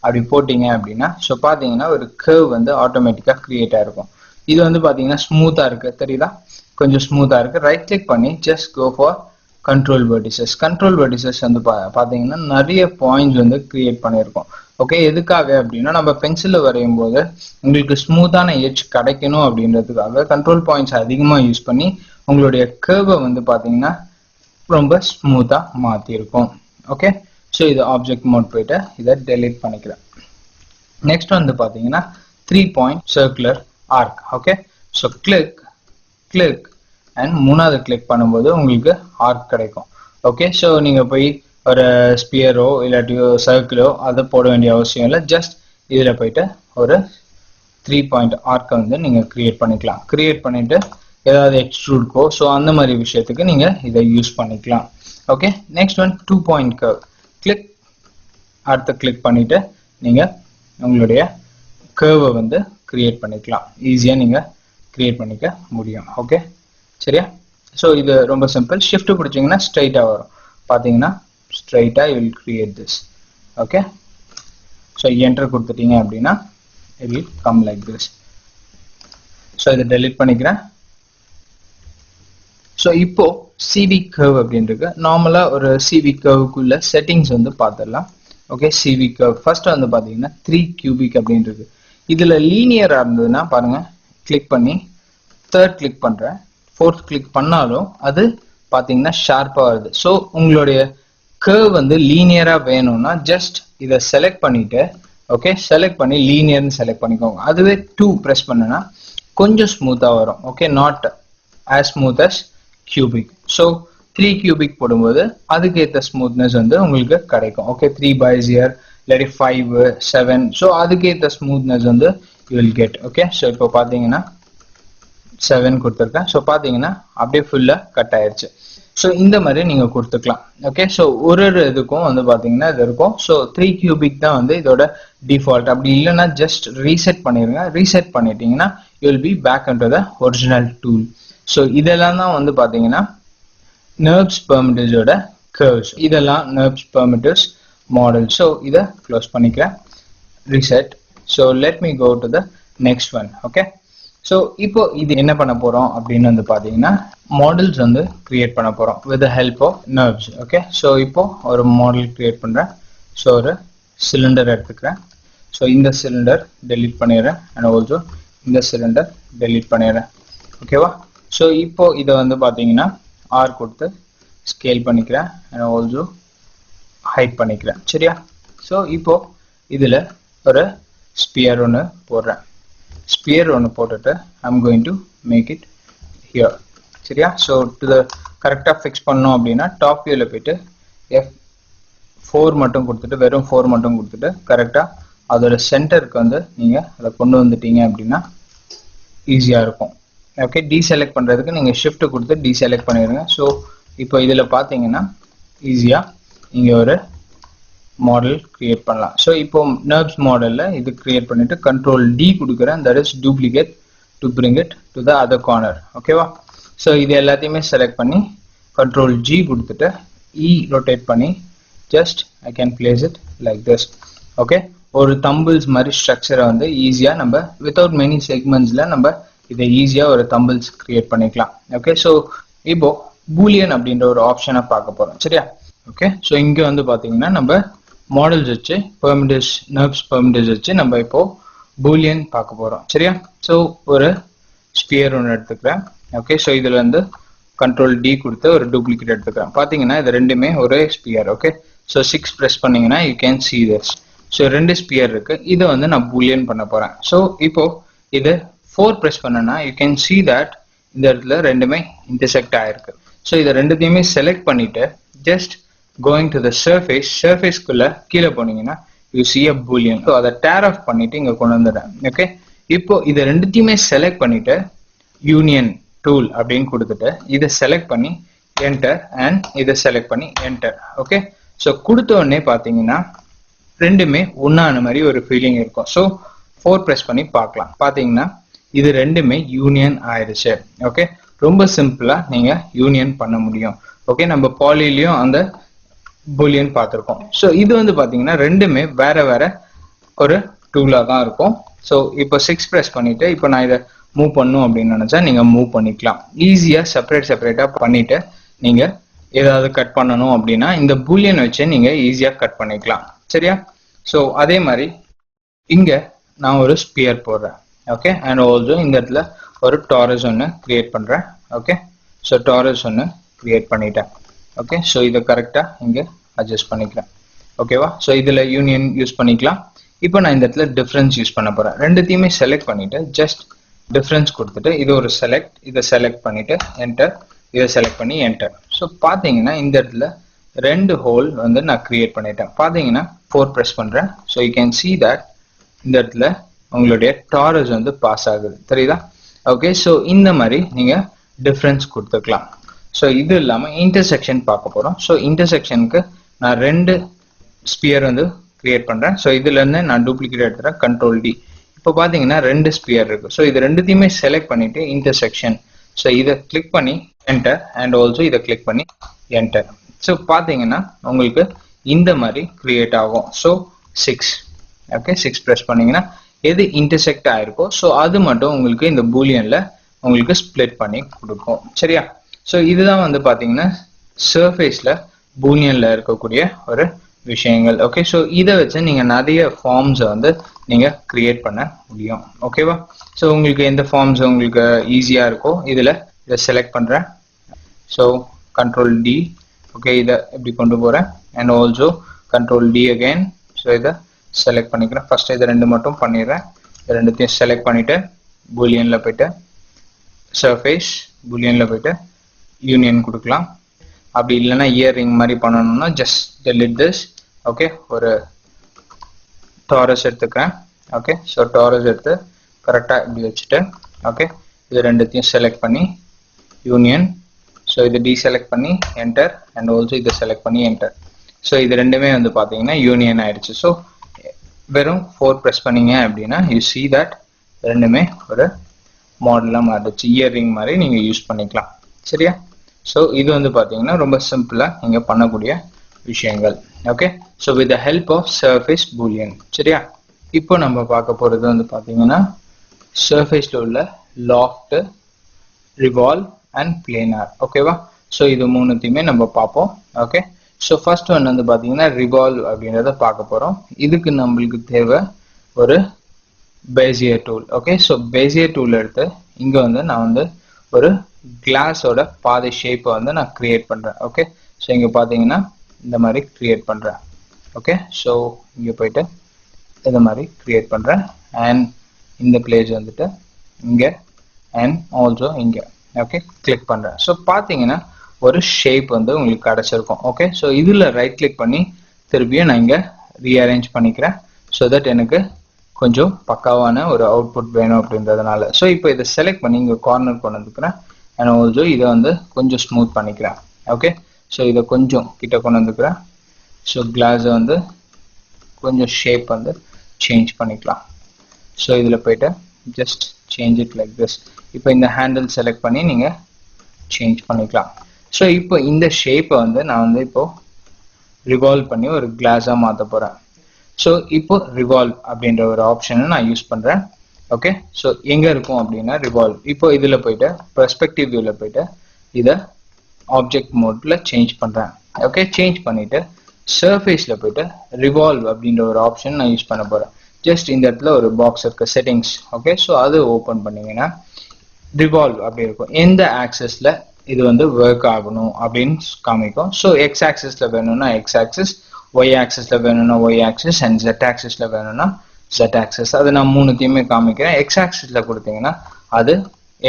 அப்படி போட்டீங்க அப்படின்னா ஸோ பாத்தீங்கன்னா ஒரு கர்வ் வந்து ஆட்டோமேட்டிக்கா கிரியேட் ஆயிருக்கும். இது வந்து பாத்தீங்கன்னா ஸ்மூத்தா இருக்கு, தெரியுதா? கொஞ்சம் ஸ்மூத்தா இருக்கு. ரைட் கிளிக் பண்ணி just go for control vertices. Control vertices வந்து பாத்தீங்கன்னா நிறைய பாயிண்ட்ஸ் வந்து கிரியேட் பண்ணியிருக்கோம். ஓகே, எதுக்காக அப்படின்னா நம்ம பென்சில்ல வரையும் போது உங்களுக்கு ஸ்மூத்தான எட்ஜ் கிடைக்கணும் அப்படின்றதுக்காக கண்ட்ரோல் பாயிண்ட்ஸ் அதிகமா யூஸ் பண்ணி உங்களுடைய கர்வை வந்து பாத்தீங்கன்னா ரொம்ப ஸ்மூத்தா மாத்திருக்கும். ஓகே, ஸோ இது ஆப்ஜெக்ட் மோட் போயிட்டு இதை டெலீட் பண்ணிக்கிறேன். நெக்ஸ்ட் வந்து பாத்தீங்கன்னா 3-point circular arc. Okay, so click and மூணாவது கிளிக் பண்ணும்போது உங்களுக்கு ஆர்க் கிடைக்கும். ஓகே, ஸோ நீங்க போய் ஒரு ஸ்பியரோ இல்லாட்டி சர்க்கிளோ அதை போட வேண்டிய அவசியம் இல்லை. ஜஸ்ட் இதுல போயிட்டு ஒரு 3-point ஆர்க்கை வந்து நீங்க கிரியேட் பண்ணிக்கலாம். கிரியேட் பண்ணிட்டு ஏதாவது எக்ஸ்ட்ரூட்கோ ஸோ அந்த மாதிரி விஷயத்துக்கு நீங்க இதை யூஸ் பண்ணிக்கலாம். Okay, next one 2-point curve. அடுத்த கிளிக் பண்ணிட்டு நீங்க உங்களுடைய கர்வை வந்து கிரியேட் பண்ணிக்கலாம். ஈஸியா நீங்க கிரியேட் பண்ணிக்க முடியும். ஓகே சரியா? ஸோ இது ரொம்ப சிம்பிள். ஷிஃப்ட் பிடிச்சிங்கன்னா ஸ்ட்ரைட்டா வரும். பார்த்தீங்கன்னா ஸ்ட்ரைட்டா you will create this. Okay so enter கொடுத்துட்டீங்க அப்படின்னா it will come like this. So இதை டெலிட் பண்ணிக்கிறேன். ஸோ இப்போ சிவி கர்வ் அப்படின்றது நார்மலா ஒரு சிவி கர்வுக்குள்ள செட்டிங்ஸ் வந்து பார்த்துடலாம். ஓகே சிவி கர்வ் ஃபர்ஸ்ட் வந்து பார்த்தீங்கன்னா 3 cubic அப்படின்றது. இதுல லீனியரா இருந்ததுன்னா பாருங்க, கிளிக் பண்ணி தேர்ட் கிளிக் பண்றேன், ஃபோர்த் கிளிக் பண்ணாலும் அது பார்த்தீங்கன்னா ஷார்ப்பா வருது. ஸோ உங்களுடைய கர்வ் வந்து லீனியரா வேணும்னா ஜஸ்ட் இதை செலக்ட் பண்ணிட்டு ஓகே செலக்ட் பண்ணி லீனியர்னு செலக்ட் பண்ணிக்கோங்க. அதுவே 2 ப்ரெஸ் பண்ணனா கொஞ்சம் ஸ்மூத்தா வரும். Okay not as smooth as cubic. So 3 cubic போடும்போது அதுக்கேற்ற ஸ்மூத்னஸ் வந்து உங்களுக்கு கிடைக்கும். ஓகே 3 பைஸ் இயர் இல்லாட்டி 5 7 ஸோ அதுக்கேற்ற ஸ்மூத்னஸ் வந்து you will get. Okay so இப்போ பார்த்தீங்கன்னா 7 கொடுத்துருக்கேன். ஸோ பார்த்தீங்கன்னா அப்படியே ஃபுல்லா கட் ஆயிடுச்சு. ஸோ இந்த மாதிரி நீங்க கொடுத்துக்கலாம். ஓகே ஸோ ஒரு இதுக்கும் வந்து பார்த்தீங்கன்னா இது இருக்கும். ஸோ 3 cubic தான் வந்து இதோட டிஃபால்ட். அப்படி இல்லைன்னா ஜஸ்ட் ரீசெட் பண்ணிருங்க. ரீசெட் பண்ணிட்டீங்கன்னா you will be back into the original tool. So இதெல்லாம் தான் வந்து பார்த்தீங்கன்னா NURBS பெர்மிட்டிவ்ஸோட கர்வ்ஸ். இதெல்லாம் NURBS பெர்மிட்டிவ்ஸ் மாடல். ஸோ இதை க்ளோஸ் பண்ணிக்கிறேன். Reset. So let me go to the next one. Okay so இப்போ இது என்ன பண்ண போறோம் அப்படின்னு வந்து பார்த்தீங்கன்னா மாடல்ஸ் வந்து கிரியேட் பண்ண போறோம் with the help of NURBS. Okay so இப்போ ஒரு மாடல் கிரியேட் பண்றேன். ஸோ ஒரு சிலிண்டர் எடுத்துக்கிறேன். ஸோ இந்த சிலிண்டர் டெலீட் பண்ணிடுறேன் அண்ட் ஆல்சோ இந்த சிலிண்டர் டெலீட் பண்ணிடுறேன். ஓகேவா? ஸோ இப்போ இதை வந்து பார்த்தீங்கன்னா R கொடுத்து ஸ்கேல் பண்ணிக்கிறேன் அண்ட் ஆல்சோ ஹைட் பண்ணிக்கிறேன். சரியா? ஸோ இப்போ இதில் ஒரு ஸ்பியர் ஒன்று போடுறேன். ஸ்பியர் ஒன்று போட்டுட்டு I'm going to make it here. சரியா? ஸோ டு கரெக்டாக ஃபிக்ஸ் பண்ணோம் அப்படின்னா டாப் வியூவில் போயிட்டு F4 மட்டும் கொடுத்துட்டு வெறும் 4 மட்டும் கொடுத்துட்டு கரெக்டாக அதோட சென்டருக்கு வந்து நீங்கள் அதை கொண்டு வந்துட்டீங்க அப்படின்னா ஈஸியாக இருக்கும். ஓகே டீசெலக்ட் பண்ணுறதுக்கு நீங்கள் ஷிஃப்ட் கொடுத்து டீசெலக்ட் பண்ணிடுங்க. ஸோ இப்போ இதில் பார்த்தீங்கன்னா ஈஸியாக இங்கே ஒரு மாடல் கிரியேட் பண்ணலாம். ஸோ இப்போ NURBS மாடலில் இது கிரியேட் பண்ணிட்டு Ctrl D கொடுக்குறேன். That is duplicate to bring it to the other corner. ஓகேவா? ஸோ இது எல்லாத்தையுமே செலக்ட் பண்ணி Ctrl G கொடுத்துட்டு E ரொட்டேட் பண்ணி just I can place it like this. Okay ஒரு தம்பிள்ஸ் மாதிரி ஸ்ட்ரக்சரை வந்து ஈஸியாக நம்ம வித்தவுட் மெனி செக்மெண்ட்ஸில் நம்ம இதை ஈஸியாக ஒரு தம்பிள்ஸ் கிரியேட் பண்ணிக்கலாம். ஓகே ஸோ இப்போ பூலியன் அப்படின்ற ஒரு ஆப்ஷனை பார்க்க போகிறோம். சரியா? ஓகே ஸோ இங்கே வந்து பார்த்தீங்கன்னா நம்ம மாடல்ஸ் வச்சு பெர்மிட்டிவ்ஸ் NURBS பெர்மிட்டிவ்ஸ் வச்சு நம்ம இப்போ பூலியன் பார்க்க போகிறோம். சரியா? ஸோ ஒரு ஸ்பியர் ஒன்று எடுத்துக்கிறேன். ஓகே ஸோ இதில் வந்து Ctrl D கொடுத்து ஒரு டூப்ளிகேட் எடுத்துக்கிறேன். பார்த்தீங்கன்னா இது ரெண்டுமே ஒரே ஸ்பியர். ஓகே ஸோ 6 ப்ரெஸ் பண்ணீங்கன்னா you can see this. So 2 sphere இருக்கு. இதை வந்து நான் பூலியன் பண்ண போகிறேன். ஸோ இப்போ இது 4 ப்ரெஸ் பண்ணனா யூ கேன் see that இந்த இடத்துல ரெண்டுமே இன்டர்செக்ட் ஆயிருக்கு. ஸோ இதை ரெண்டுத்தையுமே செலக்ட் பண்ணிட்டு ஜஸ்ட் கோயிங் டு த சர்ஃபேஸ்க்குள்ள கீழே போனீங்கன்னா you see a boolean. So அதை டேர் ஆஃப் பண்ணிட்டு இங்க கொண்டு வந்துடுறேன். ஓகே இப்போ இதை ரெண்டுத்தையுமே செலக்ட் பண்ணிட்டு யூனியன் டூல் அப்படின்னு கொடுத்துட்டு இதை செலக்ட் பண்ணி என்டர் அண்ட் இதை செலக்ட் பண்ணி என்டர். ஓகே ஸோ கொடுத்த உடனே பார்த்தீங்கன்னா ரெண்டுமே ஒன்னான மாதிரி ஒரு ஃபீலிங் இருக்கும். ஸோ 4 ப்ரெஸ் பண்ணி பார்க்கலாம். பார்த்தீங்கன்னா இது ரெண்டுமே யூனியன் ஆயிடுச்சு. ஓகே ரொம்ப சிம்பிளா நீங்க யூனியன் பண்ண முடியும். ஓகே நம்ம பாலிலையும் அந்த பூலியன் பார்த்துருக்கோம். ஸோ இது வந்து பார்த்தீங்கன்னா ரெண்டுமே வேற வேற ஒரு டூலா தான் இருக்கும். ஸோ இப்போ 6 ப்ரெஸ் பண்ணிட்டு இப்போ நான் இதை மூவ் பண்ணும் அப்படின்னு நினைச்சா நீங்க மூவ் பண்ணிக்கலாம். ஈஸியா செப்பரேட்டா பண்ணிட்டு நீங்க ஏதாவது கட் பண்ணணும் அப்படின்னா இந்த பூலியன் வச்சு நீங்க ஈஸியா கட் பண்ணிக்கலாம். சரியா? ஸோ அதே மாதிரி இங்க நான் ஒரு ஸ்பியர் போடுறேன். ஓகே அண்ட் ஆல்சோ இந்த இடத்துல ஒரு டாரஸ் ஒன்று கிரியேட் பண்றேன். ஓகே ஸோ டாரஸ் ஒன்று கிரியேட் பண்ணிட்டேன். ஓகே ஸோ இதை கரெக்டா இங்க அட்ஜஸ்ட் பண்ணிக்கிறேன். ஓகேவா? ஸோ இதுல யூனியன் யூஸ் பண்ணிக்கலாம். இப்போ நான் இந்த இடத்துல டிஃபரன்ஸ் யூஸ் பண்ண போறேன். ரெண்டுத்தையுமே செலக்ட் பண்ணிட்டு ஜஸ்ட் டிஃபரன்ஸ் கொடுத்துட்டு இது ஒரு செலக்ட், இதை செலக்ட் பண்ணிட்டு என்டர், இதை செலக்ட் பண்ணி என்டர். ஸோ பாத்தீங்கன்னா இந்த இடத்துல 2 ஹோல் வந்து நான் கிரியேட் பண்ணிட்டேன். பாத்தீங்கன்னா 4 ப்ரெஸ் பண்றேன். So you can see that இந்த இடத்துல உங்களுடைய டாரஸ் வந்து பாஸ் ஆகுது. தெரியுதா? ஓகே ஸோ இந்த மாதிரி நீங்க டிஃபரன்ஸ் கொடுத்துக்கலாம். ஸோ இது இல்லாம இன்டர்செக்ஷன் பார்க்க போறோம். ஸோ இன்டர்செக்ஷனுக்கு நான் 2 ஸ்பியர் வந்து கிரியேட் பண்றேன். ஸோ இதுல இருந்து நான் டூப்ளிகேட் எடுத்துறேன். Ctrl D. இப்போ பாத்தீங்கன்னா ரெண்டு ஸ்பியர் இருக்கு. ஸோ இது ரெண்டுத்தையுமே செலக்ட் பண்ணிட்டு இன்டர்செக்ஷன், ஸோ இதை கிளிக் பண்ணி என்டர் அண்ட் ஆல்சோ இதை கிளிக் பண்ணி என்டர். ஸோ பாத்தீங்கன்னா உங்களுக்கு இந்த மாதிரி கிரியேட் ஆகும். ஸோ 6 ஓகே 6 ப்ரெஸ் பண்ணீங்கன்னா எது இன்டர்செக்ட் ஆயிருக்கோ ஸோ அது மட்டும் உங்களுக்கு இந்த பூலியன்ல உங்களுக்கு ஸ்ப்ளிட் பண்ணி கொடுக்கும். சரியா? ஸோ இதுதான் வந்து பாத்தீங்கன்னா சர்ஃபேஸ்ல பூலியன்ல இருக்கக்கூடிய ஒரு விஷயங்கள். ஓகே, ஸோ இதை வச்சு நீங்க நிறைய ஃபார்ம்ஸை வந்து நீங்க கிரியேட் பண்ண முடியும். ஓகேவா? ஸோ உங்களுக்கு எந்த ஃபார்ம்ஸ் உங்களுக்கு ஈஸியா இருக்கோ இதை செலக்ட் பண்றேன். ஸோ கண்ட்ரோல் டி, ஓகே இதை இப்படி கொண்டு போறேன் and also control D again. So இதை செலக்ட் பண்ணிக்கிறேன். ஃபர்ஸ்ட் இது ரெண்டு மட்டும் பண்ணிடுறேன். ரெண்டுத்தையும் செலக்ட் பண்ணிட்டு பூலியன்ல போயிட்டு சர்ஃபேஸ், பூலியன்ல போயிட்டு யூனியன் கொடுக்கலாம். அப்படி இல்லைன்னா இயரிங் மாதிரி பண்ணணும்னா ஜஸ்ட் delete this. ஓகே, ஒரு டாரஸ் எடுத்துக்கிறேன். ஓகே, ஸோ டாரஸ் எடுத்து கரெக்டாக இப்படி வச்சுட்டு ஓகே இது ரெண்டுத்தையும் செலக்ட் பண்ணி யூனியன். ஸோ இதை டீசெலக்ட் பண்ணி என்டர் அண்ட் ஆல்சோ இதை செலக்ட் பண்ணி என்டர். ஸோ இது ரெண்டுமே வந்து பார்த்தீங்கன்னா யூனியன் ஆயிடுச்சு. ஸோ வெறும் 4 ப்ரெஸ் பண்ணீங்க அப்படின்னா யூ see that ரெண்டுமே ஒரு மாடலாக மாறிடுச்சு. இயரிங் மாதிரி நீங்கள் யூஸ் பண்ணிக்கலாம். சரியா? ஸோ இது வந்து பார்த்தீங்கன்னா ரொம்ப சிம்பிளாக நீங்கள் பண்ணக்கூடிய விஷயங்கள். Okay, so with the help of surface boolean. சரியா? இப்போ நம்ம பார்க்க போகிறது வந்து பார்த்தீங்கன்னா சர்ஃபேஸில் உள்ள லாஃப்ட், ரிவால்வ் அண்ட் பிளேனார். ஓகேவா? ஸோ இது மூணுத்தையுமே நம்ம பார்ப்போம். ஓகே, ஸோ ஃபர்ஸ்ட் ஒன் வந்து பார்த்தீங்கன்னா ரிவால்வ் அப்படின்றத பார்க்க போகிறோம். இதுக்கு நம்மளுக்கு தேவை ஒரு பேசியர் டூல். ஓகே, ஸோ பேசியர் டூல் எடுத்து இங்கே வந்து நான் வந்து ஒரு கிளாஸோட பாதி ஷேப்பை வந்து நான் கிரியேட் பண்ணுறேன். ஓகே, ஸோ இங்கே பார்த்தீங்கன்னா இந்த மாதிரி கிரியேட் பண்ணுறேன். ஓகே, ஸோ இங்கே போயிட்டு இந்த மாதிரி கிரியேட் பண்ணுறேன் அண்ட் இந்த பிளேஸ் வந்துட்டு இங்கே அண்ட் ஆல்சோ இங்கே ஓகே கிளிக் பண்ணுறேன். ஸோ பார்த்தீங்கன்னா ஒரு ஷேப் வந்து உங்களுக்கு கிடச்சிருக்கும். ஓகே, ஸோ இதில் ரைட் கிளிக் பண்ணி திருப்பியும் நான் இங்கே ரீஅரேஞ்ச் பண்ணிக்கிறேன் ஸோ தட் எனக்கு கொஞ்சம் பக்காவான ஒரு அவுட்புட் வேணும் அப்படின்றதுனால. ஸோ இப்போ இதை செலக்ட் பண்ணி இங்கே கார்னர் கொண்டு வந்துக்கிறேன் அண்ட் ஆல்சோ இதை வந்து கொஞ்சம் ஸ்மூத் பண்ணிக்கிறேன். ஓகே, ஸோ இதை கொஞ்சம் கிட்ட கொண்டு வந்துக்கிறேன். ஸோ கிளாஸை வந்து கொஞ்சம் ஷேப் வந்து சேஞ்ச் பண்ணிக்கலாம். ஸோ இதில் போயிட்டு just change it like this. இப்போ இந்த ஹேண்டில் செலக்ட் பண்ணி நீங்கள் சேஞ்ச் பண்ணிக்கலாம். ஸோ இப்போ இந்த ஷேப்பை வந்து நான் வந்து இப்போ ரிவால்வ் பண்ணி ஒரு கிளாஸாக மாற்ற போகிறேன். ஸோ இப்போ ரிவால்வ் அப்படின்ற ஒரு ஆப்ஷனை நான் யூஸ் பண்ணுறேன். ஓகே, ஸோ எங்கே இருக்கும் அப்படின்னா ரிவால்வ். இப்போ இதில் போயிட்டு பெர்ஸ்பெக்டிவ் வியூவில் போயிட்டு இதை ஆப்ஜெக்ட் மோட்ல சேஞ்ச் பண்ணுறேன். ஓகே, சேஞ்ச் பண்ணிட்டு சர்ஃபேஸில் போயிட்டு ரிவால்வ் அப்படின்ற ஒரு ஆப்ஷன் நான் யூஸ் பண்ண போகிறேன். ஜஸ்ட் இந்த இடத்துல ஒரு பாக்ஸ் இருக்கு செட்டிங்ஸ். ஓகே, ஸோ அது ஓப்பன் பண்ணீங்கன்னா ரிவால்வ் அப்படி இருக்கும். எந்த ஆக்சஸ்ல இது வந்து ஒர்க் ஆகணும் அப்படின்னு காமிக்கும். ஸோ எக்ஸ் ஆக்சிஸ்ல வேணும்னா எக்ஸ் ஆக்சிஸ், ஒய் ஆக்சிஸ்ல வேணும்னா ஒய் ஆக்சிஸ் அண்ட் ஜெட் ஆக்சிஸ்ல வேணும்னா ஜெட் ஆக்சிஸ். அது நான் மூணுத்தையுமே காமிக்கிறேன். எக்ஸ் ஆக்சிஸ்ல கொடுத்தீங்கன்னா அது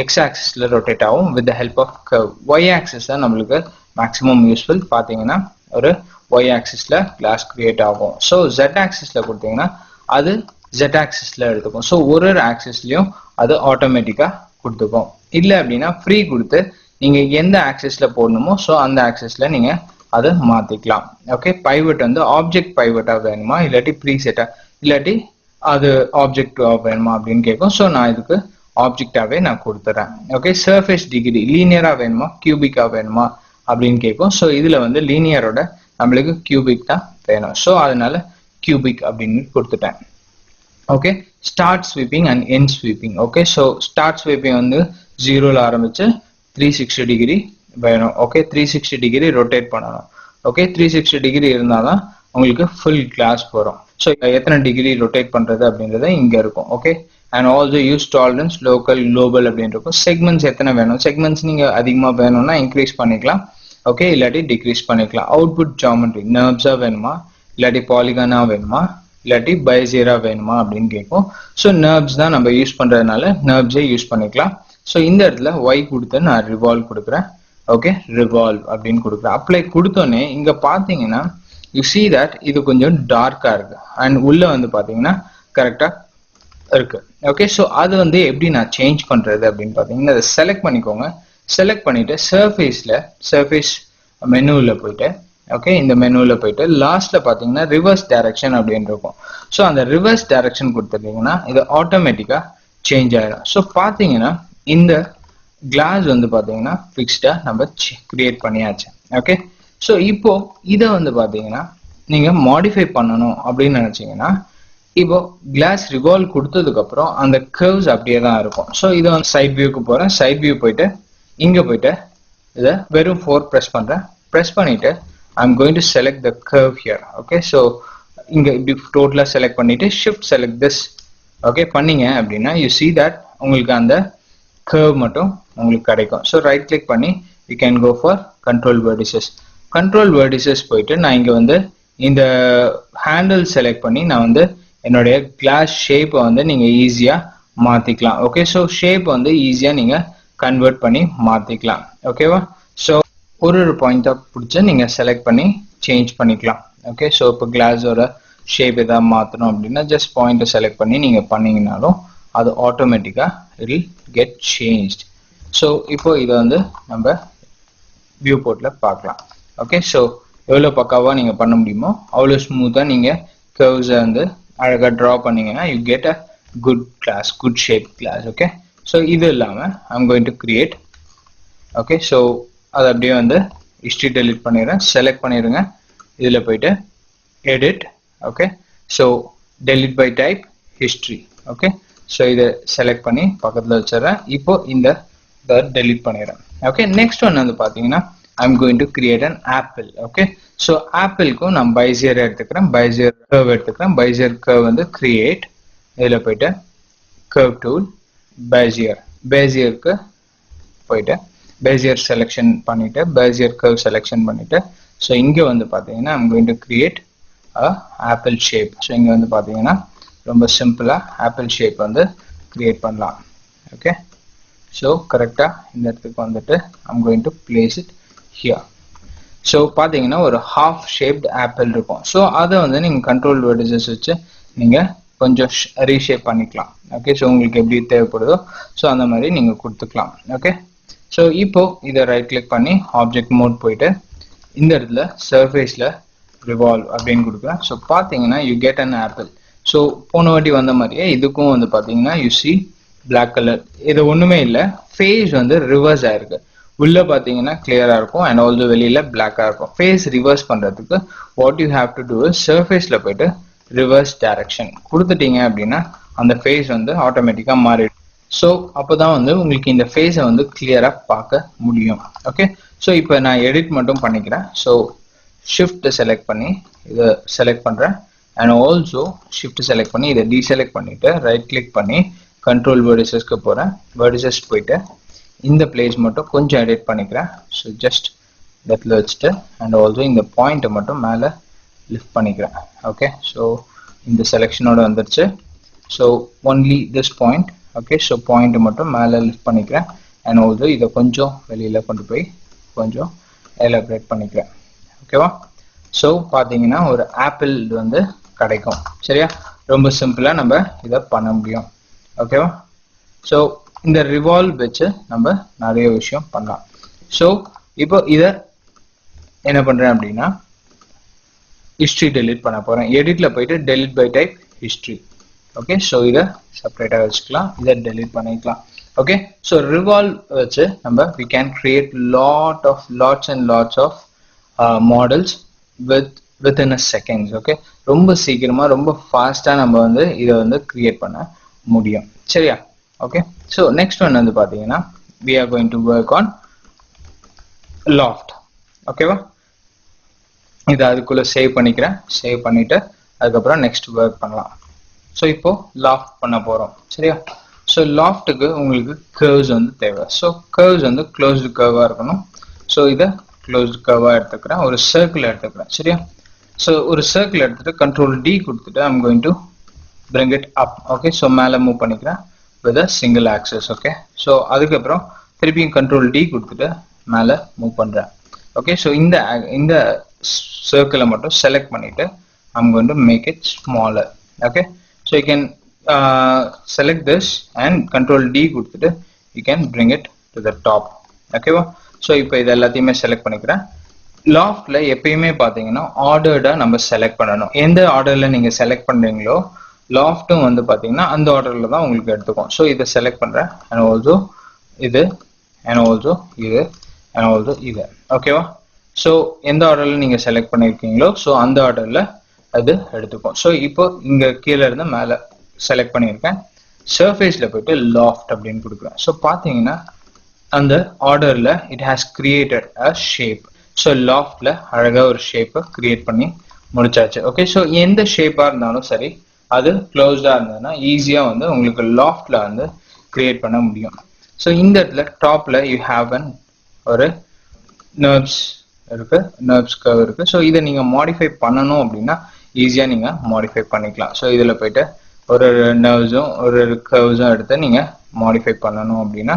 எக்ஸ் ஆக்சிஸ்ல ரொட்டேட் ஆகும் with the help of curve. Y axis தான் நம்மளுக்கு மேக்ஸிமம் யூஸ்ஃபுல். பார்த்தீங்கன்னா ஒரு ஒய் ஆக்சிஸ்ல கிளாஸ் கிரியேட் ஆகும். ஸோ ஜெட் ஆக்சிஸ்ல கொடுத்தீங்கன்னா அது ஜெட் ஆக்சிஸ்ல எடுத்துக்கும். ஸோ ஒரு ஆக்சிஸ்லயும் அது ஆட்டோமேட்டிக்கா கொடுத்துக்கும். இல்லை அப்படின்னா ஃப்ரீ கொடுத்து நீங்க எந்த ஆக்சிஸ்ல போடணுமோ ஸோ அந்த ஆக்சிஸ்ல நீங்க அதை மாத்திக்கலாம். ஓகே, பைவட் வந்து ஆப்ஜெக்ட் பைவட்டா வேணுமா இல்லாட்டி ப்ரீசெட்டா இல்லாட்டி அது ஆப்ஜெக்ட் வேணுமா அப்படின்னு கேட்கும். ஸோ நான் இதுக்கு ஆப்ஜெக்டாவே நான் கொடுத்துறேன். ஓகே, சர்ஃபேஸ் டிகிரி லீனியரா வேணுமா கியூபிக்கா வேணுமா அப்படின்னு கேட்கும். ஸோ இதுல வந்து லீனியரோட நம்மளுக்கு கியூபிக் தான் வேணும். ஸோ அதனால கியூபிக் அப்படின்னு கொடுத்துட்டேன். Okay, start sweeping and end sweeping. Okay, so start sweeping வந்து 0ல ஆரம்பிச்சு 360 டிகிரி வேணும். ஓகே, 360 டிகிரி ரொட்டேட் பண்ணணும். ஓகே, 360 டிகிரி இருந்தாதான் உங்களுக்கு ஃபுல் கிளாஸ் வரும். ஸோ எத்தனை டிகிரி ரொட்டேட் பண்றது அப்படின்றது இங்க இருக்கும். Okay, and also use tolerance local global அப்படின்னு இருக்கும். செக்மெண்ட்ஸ் எத்தனை வேணும், செக்மெண்ட்ஸ் நீங்க அதிகமா வேணும்னா இன்க்ரீஸ் பண்ணிக்கலாம். ஓகே, இல்லாட்டி டிக்ரீஸ் பண்ணிக்கலாம். அவுட்புட் ஜாமெட்ரி நர்வ்ஸா வேணுமா இல்லாட்டி பாலிகானா வேணுமா இல்லாட்டி பைசேரா வேணுமா அப்படின்னு கேட்கும். ஸோ நர்வ்ஸ் தான் நம்ம யூஸ் பண்றதுனால நர்வ்ஸே யூஸ் பண்ணிக்கலாம். ஸோ இந்த இடத்துல ஒய் கொடுத்து நான் ரிவால்வ் கொடுக்குறேன். ஓகே, ரிவால்வ் அப்படின்னு கொடுக்குறேன். அப்ளை கொடுத்தோன்னே இங்க பாத்தீங்கன்னா யூ see that இது கொஞ்சம் டார்க்கா இருக்கு அண்ட் உள்ள வந்து பாத்தீங்கன்னா கரெக்டா இருக்கு. ஓகே, ஸோ அது வந்து எப்படி நான் சேஞ்ச் பண்றது அப்படின்னு பாத்தீங்கன்னா அதை செலக்ட் பண்ணிக்கோங்க. செலக்ட் பண்ணிட்டு சர்ஃபேஸ் மெனுவில் போயிட்டு ஓகே இந்த மெனுல போயிட்டு லாஸ்ட்ல பாத்தீங்கன்னா ரிவர்ஸ் டைரக்ஷன் அப்படின்னு இருக்கும். ஸோ அந்த ரிவர்ஸ் டைரக்ஷன் கொடுத்துட்டீங்கன்னா இது ஆட்டோமேட்டிக்கா சேஞ்ச் ஆயிடும். ஸோ பாத்தீங்கன்னா இந்த கிளாஸ் வந்து பாத்தீங்கன்னா ஃபிக்ஸ்டா நம்ம கிரியேட் பண்ணியாச்சு. ஓகே ஸோ இப்போ இதை வந்து பாத்தீங்கன்னா நீங்க மாடிஃபை பண்ணணும் அப்படின்னு நினைச்சீங்கன்னா இப்போ கிளாஸ் ரிவால்வ் கொடுத்ததுக்கு அப்புறம் அந்த கர்வ்ஸ் அப்படியே தான் இருக்கும். ஸோ இதை வந்து சைட் வியூக்கு போறேன். சைட் வியூ போயிட்டு இங்க போயிட்டு இதை வெறும் 4 ப்ரெஸ் பண்றேன். ப்ரெஸ் பண்ணிட்டு I'm going to select the curve here. Okay, so இங்க இப்படி டோட்டலா செலக்ட் பண்ணிட்டு shift select this. ஓகே பண்ணீங்க அப்படின்னா you see that உங்களுக்கு அந்த curve மட்டும் உங்களுக்கு கிடைக்கும். ஸோ ரைட் கிளிக் பண்ணி you can go for control vertices. control vertices போயிட்டு நான் இங்க வந்து இந்த ஹேண்டில் செலக்ட் பண்ணி நான் வந்து என்னுடைய கிளாஸ் ஷேப்பை வந்து நீங்க ஈஸியா மாத்திக்கலாம். ஓகே ஸோ ஷேப் வந்து ஈஸியா நீங்க கன்வெர்ட் பண்ணி மாத்திக்கலாம். ஓகேவா? ஸோ ஒரு பாயிண்டா பிடிச்சி நீங்க செலக்ட் பண்ணி சேஞ்ச் பண்ணிக்கலாம். ஓகே ஸோ இப்போ கிளாஸோட ஷேப் ஏதாவது மாற்றணும் அப்படின்னா ஜஸ்ட் பாயிண்ட்டை செலக்ட் பண்ணி நீங்க பண்ணீங்கனாலும் அது ஆட்டோமேட்டிக்கா it will get changed. So இப்போ இதை வந்து நம்ம வியூ போர்ட்ல பார்க்கலாம். ஓகே ஸோ எவ்வளோ பக்காவா நீங்க பண்ண முடியுமோ அவ்வளோ ஸ்மூத்தா நீங்க கர்வ்ஸை வந்து அழகா ட்ரா பண்ணீங்கன்னா you get a good glass, good shape glass. Okay so இது இல்லாமல் I'm going to create. Okay so அதை அப்படியே வந்து ஹிஸ்ட்ரி டெலிட் பண்ணிடுறேன். செலக்ட் பண்ணிடுங்க. இதில் போயிட்டு edit. Okay so delete by type history. Okay so இதை செலக்ட் பண்ணி பக்கத்தில் வச்சிடறேன். இப்போ இந்த இதை டெலிட் பண்ணிடுறேன். ஓகே நெக்ஸ்ட் ஒன் வந்து பார்த்தீங்கன்னா I'm going to create an apple. Okay so ஆப்பிளுக்கும் நான் பைசியர் எடுத்துக்கிறேன், பைசியர் கர்வ் எடுத்துக்கிறேன். பைசியர் கர்வ் வந்து கிரியேட். இதில் போயிட்டு கர்வ் டூல், பைசியர், பேசியருக்கு போயிட்டு பேசியர் செலெக்ஷன் பண்ணிட்டு பேசியர் கர்வ் செலெக்ஷன் பண்ணிட்டு ஸோ இங்கே வந்து பார்த்தீங்கன்னா I'm going to create a apple shape. So இங்கே வந்து பார்த்தீங்கன்னா ரொம்ப சிம்பிளாக ஆப்பிள் ஷேப் வந்து கிரியேட் பண்ணலாம். ஓகே ஸோ கரெக்டாக இந்த இடத்துக்கு வந்துட்டு I'm going to place it here. So பார்த்தீங்கன்னா ஒரு ஹாஃப் ஷேப்ட் ஆப்பிள் இருக்கும். ஸோ அதை வந்து நீங்கள் கண்ட்ரோல் வெர்டிசஸ் வச்சு நீங்கள் கொஞ்சம் ரீஷேப் பண்ணிக்கலாம். ஓகே ஸோ உங்களுக்கு எப்படி தேவைப்படுதோ ஸோ அந்த மாதிரி நீங்கள் கொடுத்துக்கலாம். ஓகே ஸோ இப்போ இதை ரைட் கிளிக் பண்ணி ஆப்ஜெக்ட் மோட் போயிட்டு இந்த இடத்துல சர்ஃபேஸில் ரிவால்வ் அப்படின்னு கொடுக்குறேன். ஸோ பார்த்தீங்கன்னா you get an apple. So போன வாட்டி வந்த மாதிரியே இதுக்கும் வந்து பார்த்தீங்கன்னா யூ சி பிளாக் கலர். இது ஒன்றுமே இல்லை, ஃபேஸ் வந்து ரிவர்ஸ் ஆயிருக்கு. உள்ள பார்த்தீங்கன்னா கிளியராக இருக்கும் அண்ட் ஆல்சோ வெளியில் பிளாக்காக இருக்கும். ஃபேஸ் ரிவர்ஸ் பண்ணுறதுக்கு what you have to do சர்ஃபேஸில் போயிட்டு ரிவர்ஸ் டைரக்ஷன் கொடுத்துட்டீங்க அப்படின்னா அந்த ஃபேஸ் வந்து ஆட்டோமேட்டிக்காக மாறிடும். ஸோ அப்போதான் வந்து உங்களுக்கு இந்த ஃபேஸை வந்து கிளியராக பார்க்க முடியும். ஓகே ஸோ இப்போ நான் எடிட் மட்டும் பண்ணிக்கிறேன். ஸோ ஷிஃப்ட் செலக்ட் பண்ணி இதை செலக்ட் பண்ணுறேன் அண்ட் ஆல்சோ ஷிஃப்ட் செலக்ட் பண்ணி இதை டீசெலக்ட் பண்ணிவிட்டு ரைட் கிளிக் பண்ணி கண்ட்ரோல் வெர்டிசஸ்க்கு போகிறேன். வெர்டிசஸ் போயிட்டு இந்த பிளேஸ் மட்டும் கொஞ்சம் எடிட் பண்ணிக்கிறேன். ஸோ ஜஸ்ட் இடத்துல வச்சுட்டு அண்ட் ஆல்சோ இந்த பாயிண்ட்டை மட்டும் மேலே லிஃப்ட் பண்ணிக்கிறேன். ஓகே ஸோ இந்த செலெக்ஷனோட வந்துருச்சு. So only this point. Okay so பாயிண்ட்டை மட்டும் மேலே லிஃப்ட் பண்ணிக்கிறேன் அண்ட் ஆல்சோ இதை கொஞ்சம் வெளியில் கொண்டு போய் கொஞ்சம் எலாபரேட் பண்ணிக்கிறேன். ஓகேவா? ஸோ பார்த்தீங்கன்னா ஒரு ஆப்பிள் வந்து கிடைக்கும். சரியா? ரொம்ப சிம்பிளாக நம்ம இதை பண்ண முடியும். ஓகேவா? ஸோ இந்த ரிவால்வ் வச்சு நம்ம நிறைய விஷயம் பண்ணலாம். ஸோ இப்போ இதை என்ன பண்ணுறேன் அப்படின்னா ஹிஸ்ட்ரி டெலிட் பண்ண போகிறேன். எடிட்டில் போயிட்டு delete by type history. Okay so இதை செப்பரேட்டாக வச்சுக்கலாம், இதை டெலிட் பண்ணிக்கலாம். ஓகே ஸோ ரிவால்வ் வச்சு நம்ம we can create lots and lots of models within a seconds. Okay ரொம்ப சீக்கிரமா ரொம்ப ஃபாஸ்டா நம்ம வந்து இதை வந்து கிரியேட் பண்ண முடியும். சரியா? ஓகே ஸோ நெக்ஸ்ட் ஒன் வந்து பார்த்தீங்கன்னா we are going to work on loft. ஓகேவா? இதை அதுக்குள்ள சேவ் பண்ணிக்கிறேன். சேவ் பண்ணிட்டு அதுக்கப்புறம் நெக்ஸ்ட் ஒர்க் பண்ணலாம். ஸோ இப்போ லாஃப்ட் பண்ண போறோம். சரியா? ஸோ லாஃப்ட்டுக்கு உங்களுக்கு கர்வ்ஸ் வந்து தேவை. ஸோ கர்வ்ஸ் வந்து க்ளோஸ்டு கர்வாக இருக்கணும். ஸோ இதை க்ளோஸ்டு கர்வாக எடுத்துக்கிறேன். ஒரு சர்க்கிள் எடுத்துக்கிறேன். சரியா? ஸோ ஒரு சர்க்கிள் எடுத்துட்டு கண்ட்ரோல் டி கொடுத்துட்டு I'm going to bring it up. Okay so மேலே மூவ் பண்ணிக்கிறேன் with a single access. Okay so அதுக்கப்புறம் திருப்பியும் கண்ட்ரோல் டி கொடுத்துட்டு மேலே மூவ் பண்ணுறேன். ஓகே ஸோ இந்த சர்க்கிளை மட்டும் செலக்ட் பண்ணிட்டு I'm going to make it smaller. Okay so you can select this and control D கொடுத்துட்டு you can bring it to the top. ஓகேவா? ஸோ இப்போ இது எல்லாத்தையுமே செலக்ட் பண்ணிக்கிறேன். லாஃப்ட்ல எப்பயுமே பாத்தீங்கன்னா ஆர்டர்டா நம்ம செலக்ட் பண்ணணும். எந்த ஆர்டர்ல நீங்க செலக்ட் பண்றீங்களோ லாஃப்ட்டும் வந்து பாத்தீங்கன்னா அந்த ஆர்டர்ல தான் உங்களுக்கு எடுத்துக்கும். ஸோ இதை செலக்ட் பண்றேன் அண்ட் ஆல்சோ இது அண்ட் ஆல்சோ இது அண்ட் ஆல்சோ இது. ஓகேவா? ஸோ எந்த ஆர்டர்ல நீங்க செலக்ட் பண்ணிருக்கீங்களோ ஸோ அந்த ஆர்டர்ல அது எடுத்துக்கும். ஸோ இப்போ இங்க கீழே இருந்து மேல செலக்ட் பண்ணியிருக்கேன். சர்ஃபேஸ்ல போயிட்டு லாஃப்ட் அப்படின்னு கொடுக்குறேன். ஸோ பாத்தீங்கன்னா அந்த ஆர்டர்ல it has created a shape. So லாஃப்ட்ல அழகா ஒரு ஷேப்பை கிரியேட் பண்ணி முடிச்சாச்சு. ஓகே, ஸோ எந்த ஷேப்பா இருந்தாலும் சரி அது க்ளோஸ்டா இருந்ததுன்னா ஈஸியா வந்து உங்களுக்கு லாஃப்ட்ல வந்து கிரியேட் பண்ண முடியும். ஸோ இந்த இடத்துல டாப்ல யூ ஹேவ் அன் ஒரு நர்வ்ஸ் இருக்கு, நர்வ்ஸ் கர்வ் இருக்கு. ஸோ இதை நீங்க மாடிஃபை பண்ணணும் அப்படின்னா ஈஸியா நீங்க மாடிஃபை பண்ணிக்கலாம். ஸோ இதுல போயிட்டு ஒரு நர்வ்ஸும் ஒரு கர்வ்ஸும் எடுத்து நீங்க மாடிஃபை பண்ணணும் அப்படின்னா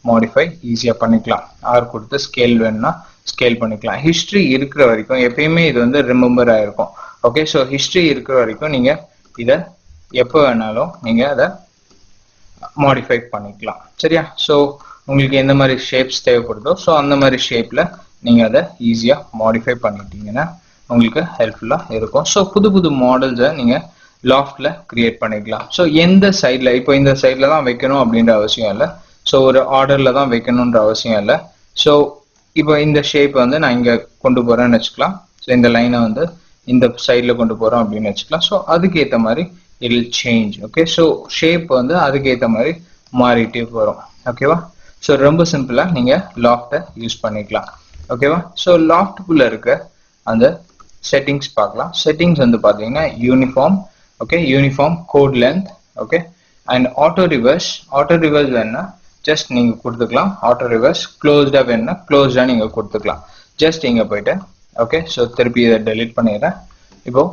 மாடிஃபை ஈஸியா பண்ணிக்கலாம். ஆர் கொடுத்து ஸ்கேல் வேணும்னா ஸ்கேல் பண்ணிக்கலாம். ஹிஸ்டரி இருக்கிற வரைக்கும் எப்பயுமே இது வந்து ரிமெம்பர் ஆயிருக்கும். ஓகே, ஸோ ஹிஸ்டரி இருக்கிற வரைக்கும் நீங்க இதை எப்போ வேணாலும் நீங்க அதை மாடிஃபை பண்ணிக்கலாம். சரியா? ஸோ உங்களுக்கு எந்த மாதிரி ஷேப்ஸ் தேவைப்படுதோ ஸோ அந்த மாதிரி ஷேப்ல நீங்க அதை ஈஸியா மாடிஃபை பண்ணிட்டீங்கன்னா உங்களுக்கு ஹெல்ப்ஃபுல்லா இருக்கும். ஸோ புது புது மாடல்ஸை நீங்க லாஃப்ட்ல கிரியேட் பண்ணிக்கலாம். ஸோ எந்த சைட்ல இப்போ இந்த சைட்ல தான் வைக்கணும் அப்படின்ற அவசியம் இல்லை. ஸோ ஒரு ஆர்டர்ல தான் வைக்கணுன்ற அவசியம் இல்லை. ஸோ இப்போ இந்த ஷேப் வந்து நான் இங்க கொண்டு போறேன்னு வச்சுக்கலாம். ஸோ இந்த லைனை வந்து இந்த சைட்ல கொண்டு போறோம் அப்படின்னு வச்சுக்கலாம். ஸோ அதுக்கு ஏற்ற மாதிரி it will change. Okay, so shape வந்து அதுக்கு ஏற்ற மாதிரி மாறிட்டே வரும். ஓகேவா? ஸோ ரொம்ப சிம்பிளா நீங்க லாஃப்டை யூஸ் பண்ணிக்கலாம். ஓகேவா? ஸோ லாஃப்ட்குள்ள இருக்க அந்த செட்டிங்ஸ் பார்க்கலாம். செட்டிங்ஸ் வந்து பாத்தீங்கன்னா யூனிஃபார்ம், ஓகே, யூனிஃபார்ம் கோட் length, okay, and auto reverse. Auto reverse வேணும்னா ஜஸ்ட் நீங்க கொடுத்துக்கலாம். ஆட்டோ ரிவர்ஸ் க்ளோஸ்டா வேணும்னா க்ளோஸ்டா நீங்க கொடுத்துக்கலாம். ஜஸ்ட் இங்க போயிட்டு ஓகே, ஸோ திருப்பி இதை டெலிட் பண்ணிடுறேன். இப்போ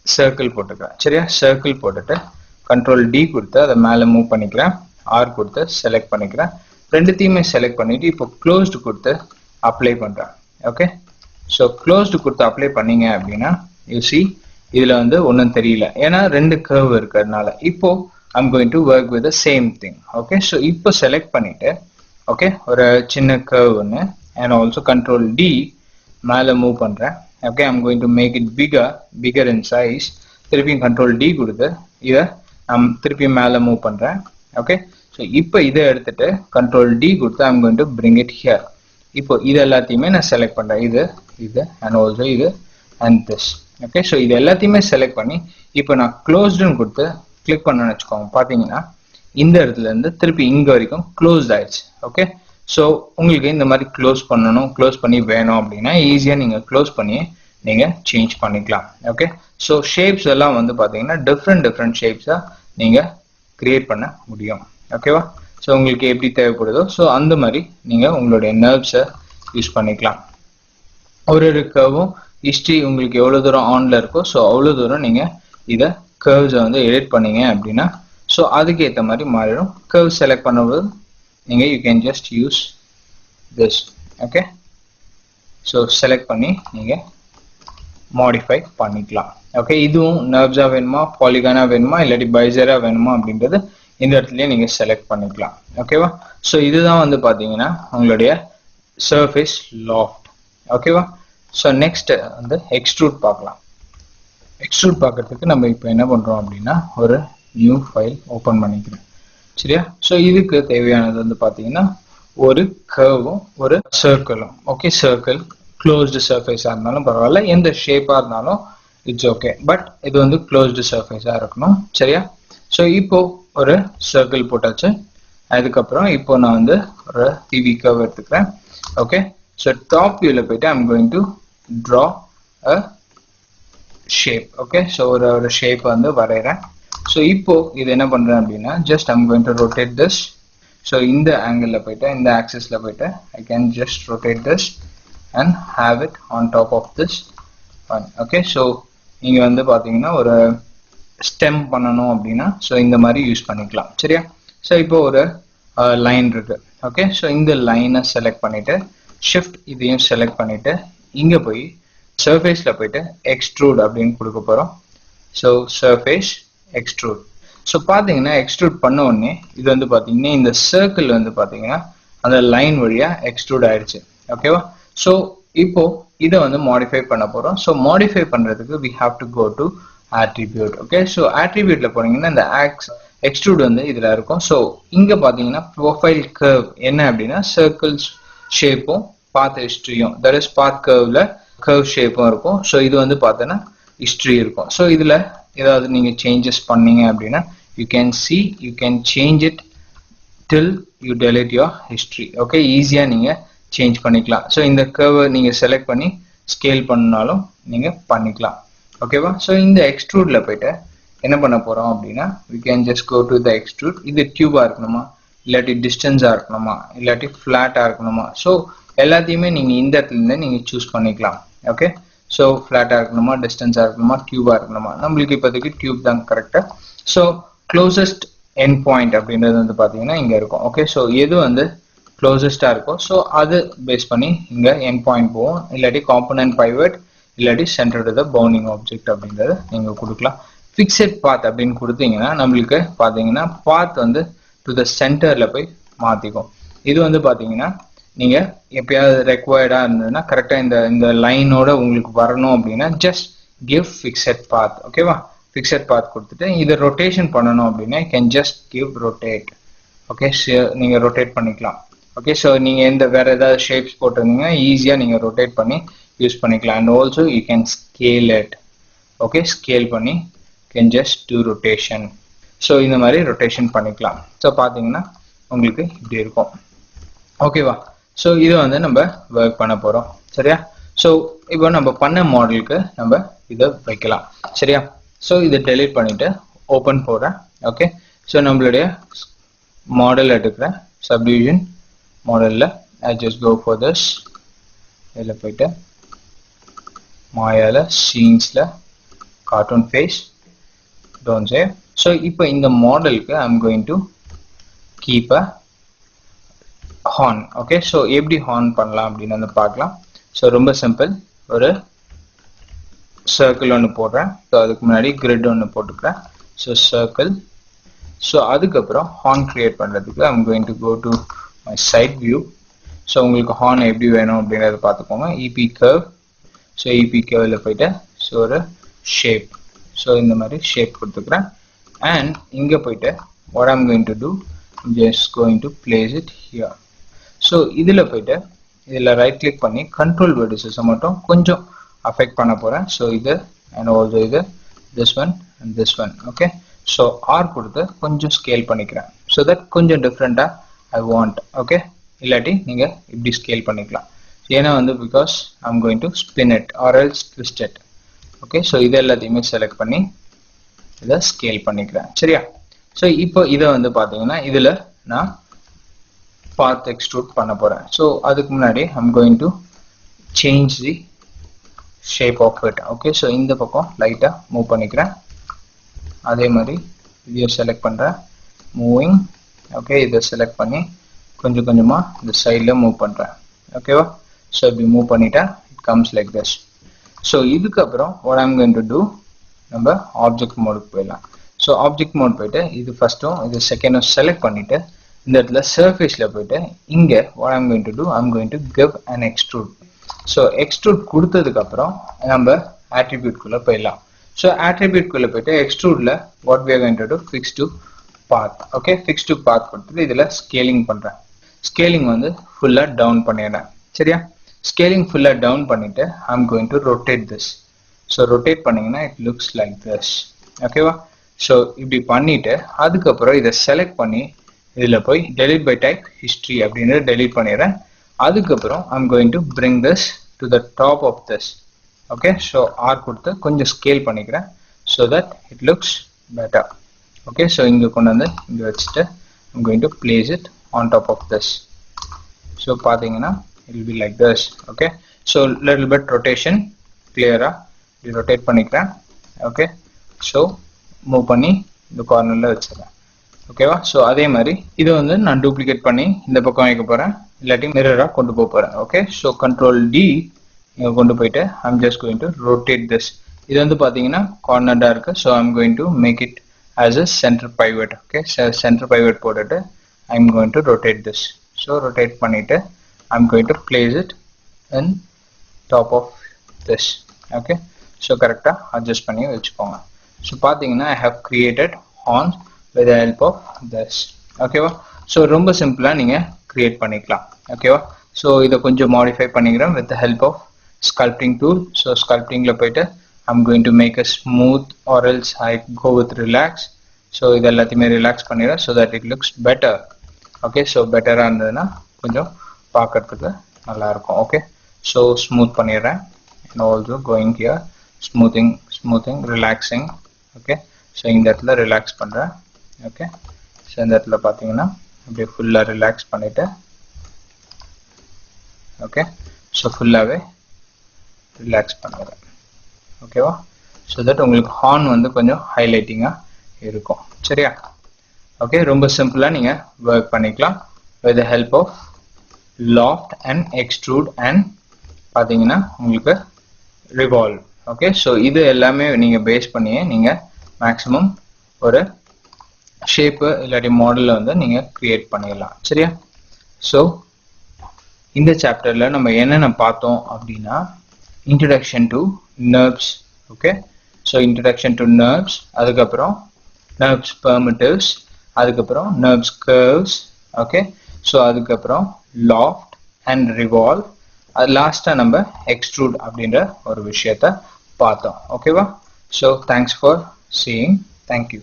சர்க்கிள் போட்டுக்கிறேன். சரியா? சர்க்கிள் போட்டுட்டு கண்ட்ரோல் டி கொடுத்து அதை மேலே மூவ் பண்ணிக்கிறேன். ஆர் கொடுத்து செலக்ட் பண்ணிக்கிறேன். ரெண்டுத்தையுமே செலக்ட் பண்ணிட்டு இப்போ க்ளோஸ்டு கொடுத்து அப்ளை பண்றேன். ஓகே, ஸோ க்ளோஸ்டு கொடுத்து அப்ளை பண்ணீங்க அப்படின்னா யூ சி இதுல வந்து ஒன்றும் தெரியல, ஏன்னா ரெண்டு கர்வ் இருக்கிறதுனால. இப்போ I'm going to work with the same thing. Okay, so இப்போ செலக்ட் பண்ணிட்டு ஓகே ஒரு சின்ன கர்வ் ஒன்று அண்ட் ஆல்சோ கண்ட்ரோல் டி மேலே மூவ் பண்றேன். Okay, I'm going to make it bigger in size. திருப்பியும் கண்ட்ரோல் டி கொடுத்து இதை திருப்பி மேலே மூவ் பண்றேன். ஓகே, ஸோ இப்போ இதை எடுத்துட்டு கண்ட்ரோல் டி கொடுத்து I'm going to bring it here. இப்போ இது எல்லாத்தையுமே நான் செலக்ட் பண்றேன். இது அண்ட் ஆல்சோ இது அண்ட் திஸ். ஓகே, ஸோ இது எல்லாத்தையுமே செலக்ட் பண்ணி இப்போ நான் க்ளோஸ்டுன்னு கொடுத்து கிளிக் பண்ணணும்னு வச்சுக்கோங்க. பார்த்தீங்கன்னா இந்த இடத்துல இருந்து திருப்பி இங்க வரைக்கும் க்ளோஸ் ஆயிடுச்சு. ஓகே, ஸோ உங்களுக்கு இந்த மாதிரி க்ளோஸ் பண்ணணும், க்ளோஸ் பண்ணி வேணும் அப்படின்னா ஈஸியாக நீங்க க்ளோஸ் பண்ணி நீங்க சேஞ்ச் பண்ணிக்கலாம். ஓகே, ஸோ ஷேப்ஸ் எல்லாம் வந்து பார்த்தீங்கன்னா டிஃப்ரெண்ட் ஷேப்ஸா நீங்க கிரியேட் பண்ண முடியும். ஓகேவா? ஸோ உங்களுக்கு எப்படி தேவைப்படுதோ ஸோ அந்த மாதிரி நீங்க உங்களுடைய நர்வ்ஸை யூஸ் பண்ணிக்கலாம். ஒரு கர்வும் ஹிஸ்டரி உங்களுக்கு எவ்வளவு தூரம் ஆன்ல இருக்கோ ஸோ அவ்வளவு தூரம் நீங்க இதை கர்வ்ஸை வந்து எடிட் பண்ணீங்க அப்படின்னா ஸோ அதுக்கு ஏற்ற மாதிரி மாறிடும். கர்வ் செலக்ட் பண்ணும்போது நீங்க you can just use this. Okay, so select பண்ணி நீங்க மாடிஃபை பண்ணிக்கலாம். ஓகே, இதுவும் நர்வ்ஸா வேணுமா, பாலிகானா வேணுமா, இல்லாட்டி பைசரா வேணுமா அப்படின்றது இந்த இடத்துலயே நீங்க செலக்ட் பண்ணிக்கலாம். ஓகேவா? ஸோ இதுதான் வந்து பாத்தீங்கன்னா உங்களுடைய சர்ஃபேஸ் லாஃப்ட். ஓகேவா? ஸோ நெக்ஸ்ட் வந்து எக்ஸ்ட்ரூட் பார்க்கலாம். எக்ஸ்ட்ரூட் பார்க்கறதுக்கு நம்ம இப்போ என்ன பண்றோம் அப்படின்னா ஒரு நியூ ஃபைல் ஓப்பன் பண்ணிக்கிறோம். சரியா? ஸோ இதுக்கு தேவையானது வந்து பாத்தீங்கன்னா ஒரு கர்வும் ஒரு சர்க்கிளும். ஓகே, சர்க்கிள் க்ளோஸ்டு சர்ஃபேஸா இருந்தாலும் பரவாயில்ல, எந்த ஷேப்பா இருந்தாலும் இட்ஸ் ஓகே, பட் இது வந்து க்ளோஸ்டு சர்ஃபேஸா இருக்கணும். சரியா? ஸோ இப்போ ஒரு சர்க்கிள் போட்டாச்சு. அதுக்கப்புறம் இப்போ நான் வந்து ஒரு டிவி கர்வ் எடுத்துக்கிறேன். ஓகே, ஸோ டாப் வியூல போயிட்டு I'm going to draw a shape. Okay, so ஒரு ஷேப் வந்து வரைகிறேன். ஸோ இப்போ இது என்ன பண்றேன் அப்படின்னா just I'm going to rotate this. So இந்த ஆங்கிளில் போயிட்டு இந்த ஆக்சிஸ்ல போயிட்டு I can just rotate this and have it on top of this one. Okay, so நீங்க வந்து பாத்தீங்கன்னா ஒரு ஸ்டெம் பண்ணணும் அப்படின்னா ஸோ இந்த மாதிரி யூஸ் பண்ணிக்கலாம். சரியா? ஸோ இப்போ ஒரு லைன் இருக்கு. ஓகே, ஸோ இந்த லைனை செலக்ட் பண்ணிட்டு ஷிஃப்ட் இதையும் செலக்ட் பண்ணிட்டு இங்க போய் சர்ஃபேஸ்ல போயிட்டு எக்ஸ்ட்ரூட் அப்படின்னு கொடுக்க போறோம். So surface extrude. ஸோ பாத்தீங்கன்னா எக்ஸ்ட்ரூட் பண்ண உடனே இது வந்து பாத்தீங்கன்னா இந்த சர்க்கிள் வந்து பாத்தீங்கன்னா அந்த லைன் வழியா எக்ஸ்ட்ரூட் ஆயிடுச்சு. ஓகேவா? ஸோ இப்போ இதை வந்து மாடிஃபை பண்ண போறோம். ஸோ மாடிஃபை பண்றதுக்கு we have to go to attribute. Okay, so attributeல போனீங்கன்னா இந்த extrude வந்து இதுல இருக்கும். ஸோ இங்க பாத்தீங்கன்னா ப்ரொஃபைல் கர்வ் என்ன அப்படின்னா சர்க்கிள்ஸ் ஷேப்பும் பாத் ஹிஸ்டரியும், தட் இஸ் பாத் கர்வ்ல கர்வ் ஷேப்பும் இருக்கும். ஸோ இது வந்து பார்த்தோன்னா ஹிஸ்டரி இருக்கும். ஸோ இதுல ஏதாவது நீங்க சேஞ்சஸ் பண்ணீங்க அப்படின்னா you can change it till you delete your history. Okay, ஈஸியா நீங்க சேஞ்ச் பண்ணிக்கலாம். ஸோ இந்த கர்வை நீங்க செலக்ட் பண்ணி ஸ்கேல் பண்ணாலும் நீங்க பண்ணிக்கலாம். ஓகேவா? ஸோ இந்த எக்ஸ்ட்ரூட்ல போயிட்டு என்ன பண்ண போறோம் அப்படின்னா we can just go to the extrude. இது டியூபா இருக்கணுமா, இல்லாட்டி டிஸ்டன்ஸா இருக்கணுமா, இல்லாட்டி ஃபிளாட்டா இருக்கணுமா? ஸோ எல்லாத்தையுமே நீங்க இந்த இடத்துல இருந்து நீங்க சூஸ் பண்ணிக்கலாம். ஓகே, ஸோ ஃபிளாட்டா இருக்கணுமா, டிஸ்டன்ஸா இருக்கணுமா, டியூபா இருக்கணுமா? நம்மளுக்கு இப்போதைக்கு டியூப் தான் கரெக்டா. ஸோ க்ளோசஸ்ட் எண்ட் பாயிண்ட் அப்படின்றது வந்து பாத்தீங்கன்னா இங்க இருக்கும். ஓகே, ஸோ எது வந்து க்ளோசஸ்டா இருக்கும் ஸோ அது பேஸ் பண்ணி இங்க எண்ட் பாயிண்ட் போகும், இல்லாட்டி காம்பனன்ட் பைவட், இல்லாட்டி centre to the bounding object அப்படின்றத நீங்க கொடுக்கலாம். ஃபிக்ஸட் பாத் அப்படின்னு கொடுத்தீங்கன்னா நம்மளுக்கு பாத்தீங்கன்னா பாத் வந்து டு த சென்டர்ல போய் மாத்திக்கும். இது வந்து பாத்தீங்கன்னா நீங்க எப்பயாவது ரெக்வயர்டா இருந்ததுன்னா கரெக்டா இந்த லைனோட உங்களுக்கு வரணும் அப்படின்னா ஜஸ்ட் கிவ் ஃபிக்ஸட் பாத். ஓகேவா? ஃபிக்ஸட் பாத் கொடுத்துட்டு இதை ரொட்டேஷன் பண்ணணும் அப்படின்னா can just give rotate. Okay, நீங்க ரொட்டேட் பண்ணிக்கலாம். ஓகே, ஸோ நீங்க வேற ஏதாவது ஷேப்ஸ் போட்டிருந்தீங்கன்னா ஈஸியா நீங்க ரொட்டேட் பண்ணி யூஸ் பண்ணிக்கலாம். And also you can scale it. Okay, scale பண்ணி can just do rotation. So இந்த மாதிரி ரொட்டேஷன் பண்ணிக்கலாம். ஸோ பாத்தீங்கன்னா உங்களுக்கு இப்படி இருக்கும். ஓகேவா? ஸோ இதை வந்து நம்ம ஒர்க் பண்ண போறோம். சரியா? ஸோ இப்போ நம்ம பண்ண மாடலுக்கு நம்ம இதை வைக்கலாம். சரியா? ஸோ இதை டெலீட் பண்ணிட்டு ஓப்பன் போடுறேன். ஓகே, ஸோ நம்மளுடைய மாடல் எடுக்கிறேன். சப்டிவிஷன் மாடல்ல I just go for this. இதில் போயிட்டு மாயால சீன்ஸ்ல cartoon face don't save. So இப்போ இந்த மாடலுக்கு I'm going to keep a horn. Okay, so எப்படி ஹார்ன் பண்ணலாம் அப்படின்னு வந்து பார்க்கலாம். ஸோ ரொம்ப சிம்பிள். ஒரு சர்க்கிள் ஒன்று போடுறேன். ஸோ அதுக்கு முன்னாடி கிரிட் ஒன்று போட்டுக்கிறேன். So circle. ஸோ அதுக்கப்புறம் ஹார்ன் கிரியேட் பண்ணுறதுக்கு I'm going to go to my side view. So உங்களுக்கு ஹார்ன் எப்படி வேணும் அப்படின்றத பார்த்துக்கோங்க. EB curve. ஸோ இபி கர்வ்ல போயிட்டு ஸோ ஒரு ஷேப். ஸோ இந்த மாதிரி ஷேப் கொடுத்துக்கிறேன். அண்ட் இங்கே போயிட்டு what I'm going to do, I'm just going to place it here. So இதில் போயிட்டு இதில் ரைட் கிளிக் பண்ணி கண்ட்ரோல் வெர்டிசஸை மட்டும் கொஞ்சம் அஃபெக்ட் பண்ண போகிறேன். ஸோ இது அண்ட் ஆல்சோ இது this one and this one. Okay, so R கொடுத்து கொஞ்சம் ஸ்கேல் பண்ணிக்கிறேன். ஸோ தட் கொஞ்சம் டிஃப்ரெண்ட்டாக I want. ஓகே, இல்லாட்டி நீங்கள் இப்படி ஸ்கேல் பண்ணிக்கலாம். ஏன்னா வந்து because I'm going to spin it or else twist it. Okay, so இது எல்லாத்தையுமே செலக்ட் பண்ணி இதை ஸ்கேல் பண்ணிக்கிறேன். சரியா? ஸோ இப்போ இதை வந்து பார்த்தீங்கன்னா இதில் நான் பாத் எக்ஸ்ட்ரூட் பண்ண போகிறேன். ஸோ அதுக்கு முன்னாடி I'm going to change the shape of it. Okay, so இந்த பக்கம் லைட்டாக மூவ் பண்ணிக்கிறேன். அதே மாதிரி இதையை செலக்ட் பண்ணுறேன், மூவிங். ஓகே, இதை செலக்ட் பண்ணி கொஞ்சம் கொஞ்சமாக இந்த சைடில் மூவ் பண்ணுறேன். ஓகேவா? ஸோ இப்படி மூவ் பண்ணிட்டா it comes like this. So இதுக்கப்புறம் what I'm going to do, நம்ம ஆப்ஜெக்ட் மோடுக்கு போயிடலாம். ஸோ ஆப்ஜெக்ட் மோட் போயிட்டு இது ஃபர்ஸ்ட்டும் இது செகண்டும் செலக்ட் பண்ணிட்டு இந்த இடத்துல சர்ஃபேஸில் போயிட்டு இங்கே what I'm going to do, I'm going to give an extrude. So extrude கொடுத்ததுக்கப்புறம் நம்ம ஆட்ரிபியூட்குள்ளே போயிடலாம். ஸோ ஆட்ரிபியூட்குள்ளே போயிட்டு எக்ஸ்ட்ரூடில் what we are going to do, fix to path. Okay, fix to path கொடுத்துட்டு இதில் ஸ்கேலிங் பண்ணுறேன். ஸ்கேலிங் வந்து ஃபுல்லாக டவுன் பண்ணிடுறேன். சரியா? ஸ்கேலிங் ஃபுல்லாக டவுன் பண்ணிட்டு I'm going to rotate this. So rotate பண்ணிங்கன்னா it looks like this. ஓகேவா? ஸோ இப்படி பண்ணிட்டு அதுக்கப்புறம் இதை செலக்ட் பண்ணி இதில் போய் delete by type history அப்படின்றத delete பண்ணிடுறேன். அதுக்கப்புறம் I'm going to bring this to the top of this. Okay, so R கொடுத்து கொஞ்சம் ஸ்கேல் பண்ணிக்கிறேன் so that it looks better. Okay, so இங்கே கொண்டு வந்து இங்கே வச்சுட்டு I'm going to place it on top of this. So பார்த்தீங்கன்னா it will be like this. Okay, so little bit rotation clear-ஆ இப்படி ரொட்டேட் பண்ணிக்கிறேன். ஓகே, ஸோ மூவ் பண்ணி இந்த கார்னரில் வச்சிடறேன். ஓகேவா? ஸோ அதே மாதிரி இதை வந்து நான் டூப்ளிகேட் பண்ணி இந்த பக்கம் வைக்க போகிறேன், இல்லாட்டி மிரராக கொண்டு போக போகிறேன். ஓகே, ஸோ கண்ட்ரோல் டி இங்கே கொண்டு போயிட்டு I'm just going to rotate this. இது வந்து பார்த்தீங்கன்னா கார்னர்டாக இருக்குது. So I'm going to make it as a center pivot. Okay, center pivot போட்டுட்டு I'm going to rotate this. So rotate பண்ணிவிட்டு I'm going to place it in top of this. Okay, so கரெக்டா adjust பண்ணி வச்சுக்கோங்க. So பாத்தீங்கன்னா I have created horns with the help of this. ஓகேவா? So ரொம்ப சிம்பிளா நீங்க கிரியேட் பண்ணிக்கலாம். ஓகேவா? ஸோ இதை கொஞ்சம் மாடிஃபை பண்ணிக்கிறேன் with the help of sculpting tool. So ஸ்கல்ப்டிங்ல போயிட்டு I'm going to make a smooth or else I go with relax. So இது எல்லாத்தையுமே ரிலாக்ஸ் பண்ணிடுறேன் so that it looks better. Okay, so பெட்டராக இருந்ததுன்னா கொஞ்சம் பார்க்கறதுக்கு நல்லா இருக்கும். ஓகே, ஸோ ஸ்மூத் பண்ணிடுறேன். and also going here smoothing relaxing. Okay, so இந்த இடத்துல ரிலாக்ஸ் பண்ணுறேன். ஓகே, ஸோ இந்த இடத்துல பார்த்தீங்கன்னா அப்படியே ஃபுல்லாக ரிலாக்ஸ் பண்ணிவிட்டு ஓகே, ஸோ ஃபுல்லாகவே ரிலாக்ஸ் பண்ணுறேன். ஓகேவா? ஸோ தட் உங்களுக்கு ஹார்ன் வந்து கொஞ்சம் ஹைலைட்டிங்காக இருக்கும். சரியா? ஓகே, ரொம்ப சிம்பிளாக நீங்கள் ஒர்க் பண்ணிக்கலாம் with the help of loft and extrude and பார்த்தீங்கன்னா உங்களுக்கு revolve. ஓகே, ஸோ இது எல்லாமே நீங்கள் பேஸ் பண்ணியே நீங்கள் மேக்ஸிமம் ஒரு ஷேப்பு இல்லாட்டி மாடலில் வந்து நீங்கள் கிரியேட் பண்ணிடலாம். சரியா? ஸோ இந்த சாப்டரில் நம்ம என்னென்ன பார்த்தோம் அப்படின்னா introduction to nerves. Okay, so introduction to nerves, அதுக்கப்புறம் நர்வ்ஸ் பெர்மிட்டிவ்ஸ், அதுக்கப்புறம் நர்வ்ஸ் கர்வ்ஸ். ஓகே, ஸோ அதுக்கப்புறம் லாஃப்ட் அண்ட் ரிவால்வ், அது லாஸ்ட்டாக நம்ம எக்ஸ்ட்ரூட் அப்படின்ற ஒரு விஷயத்த பார்த்தோம். ஓகேவா? So thanks for seeing. Thank you.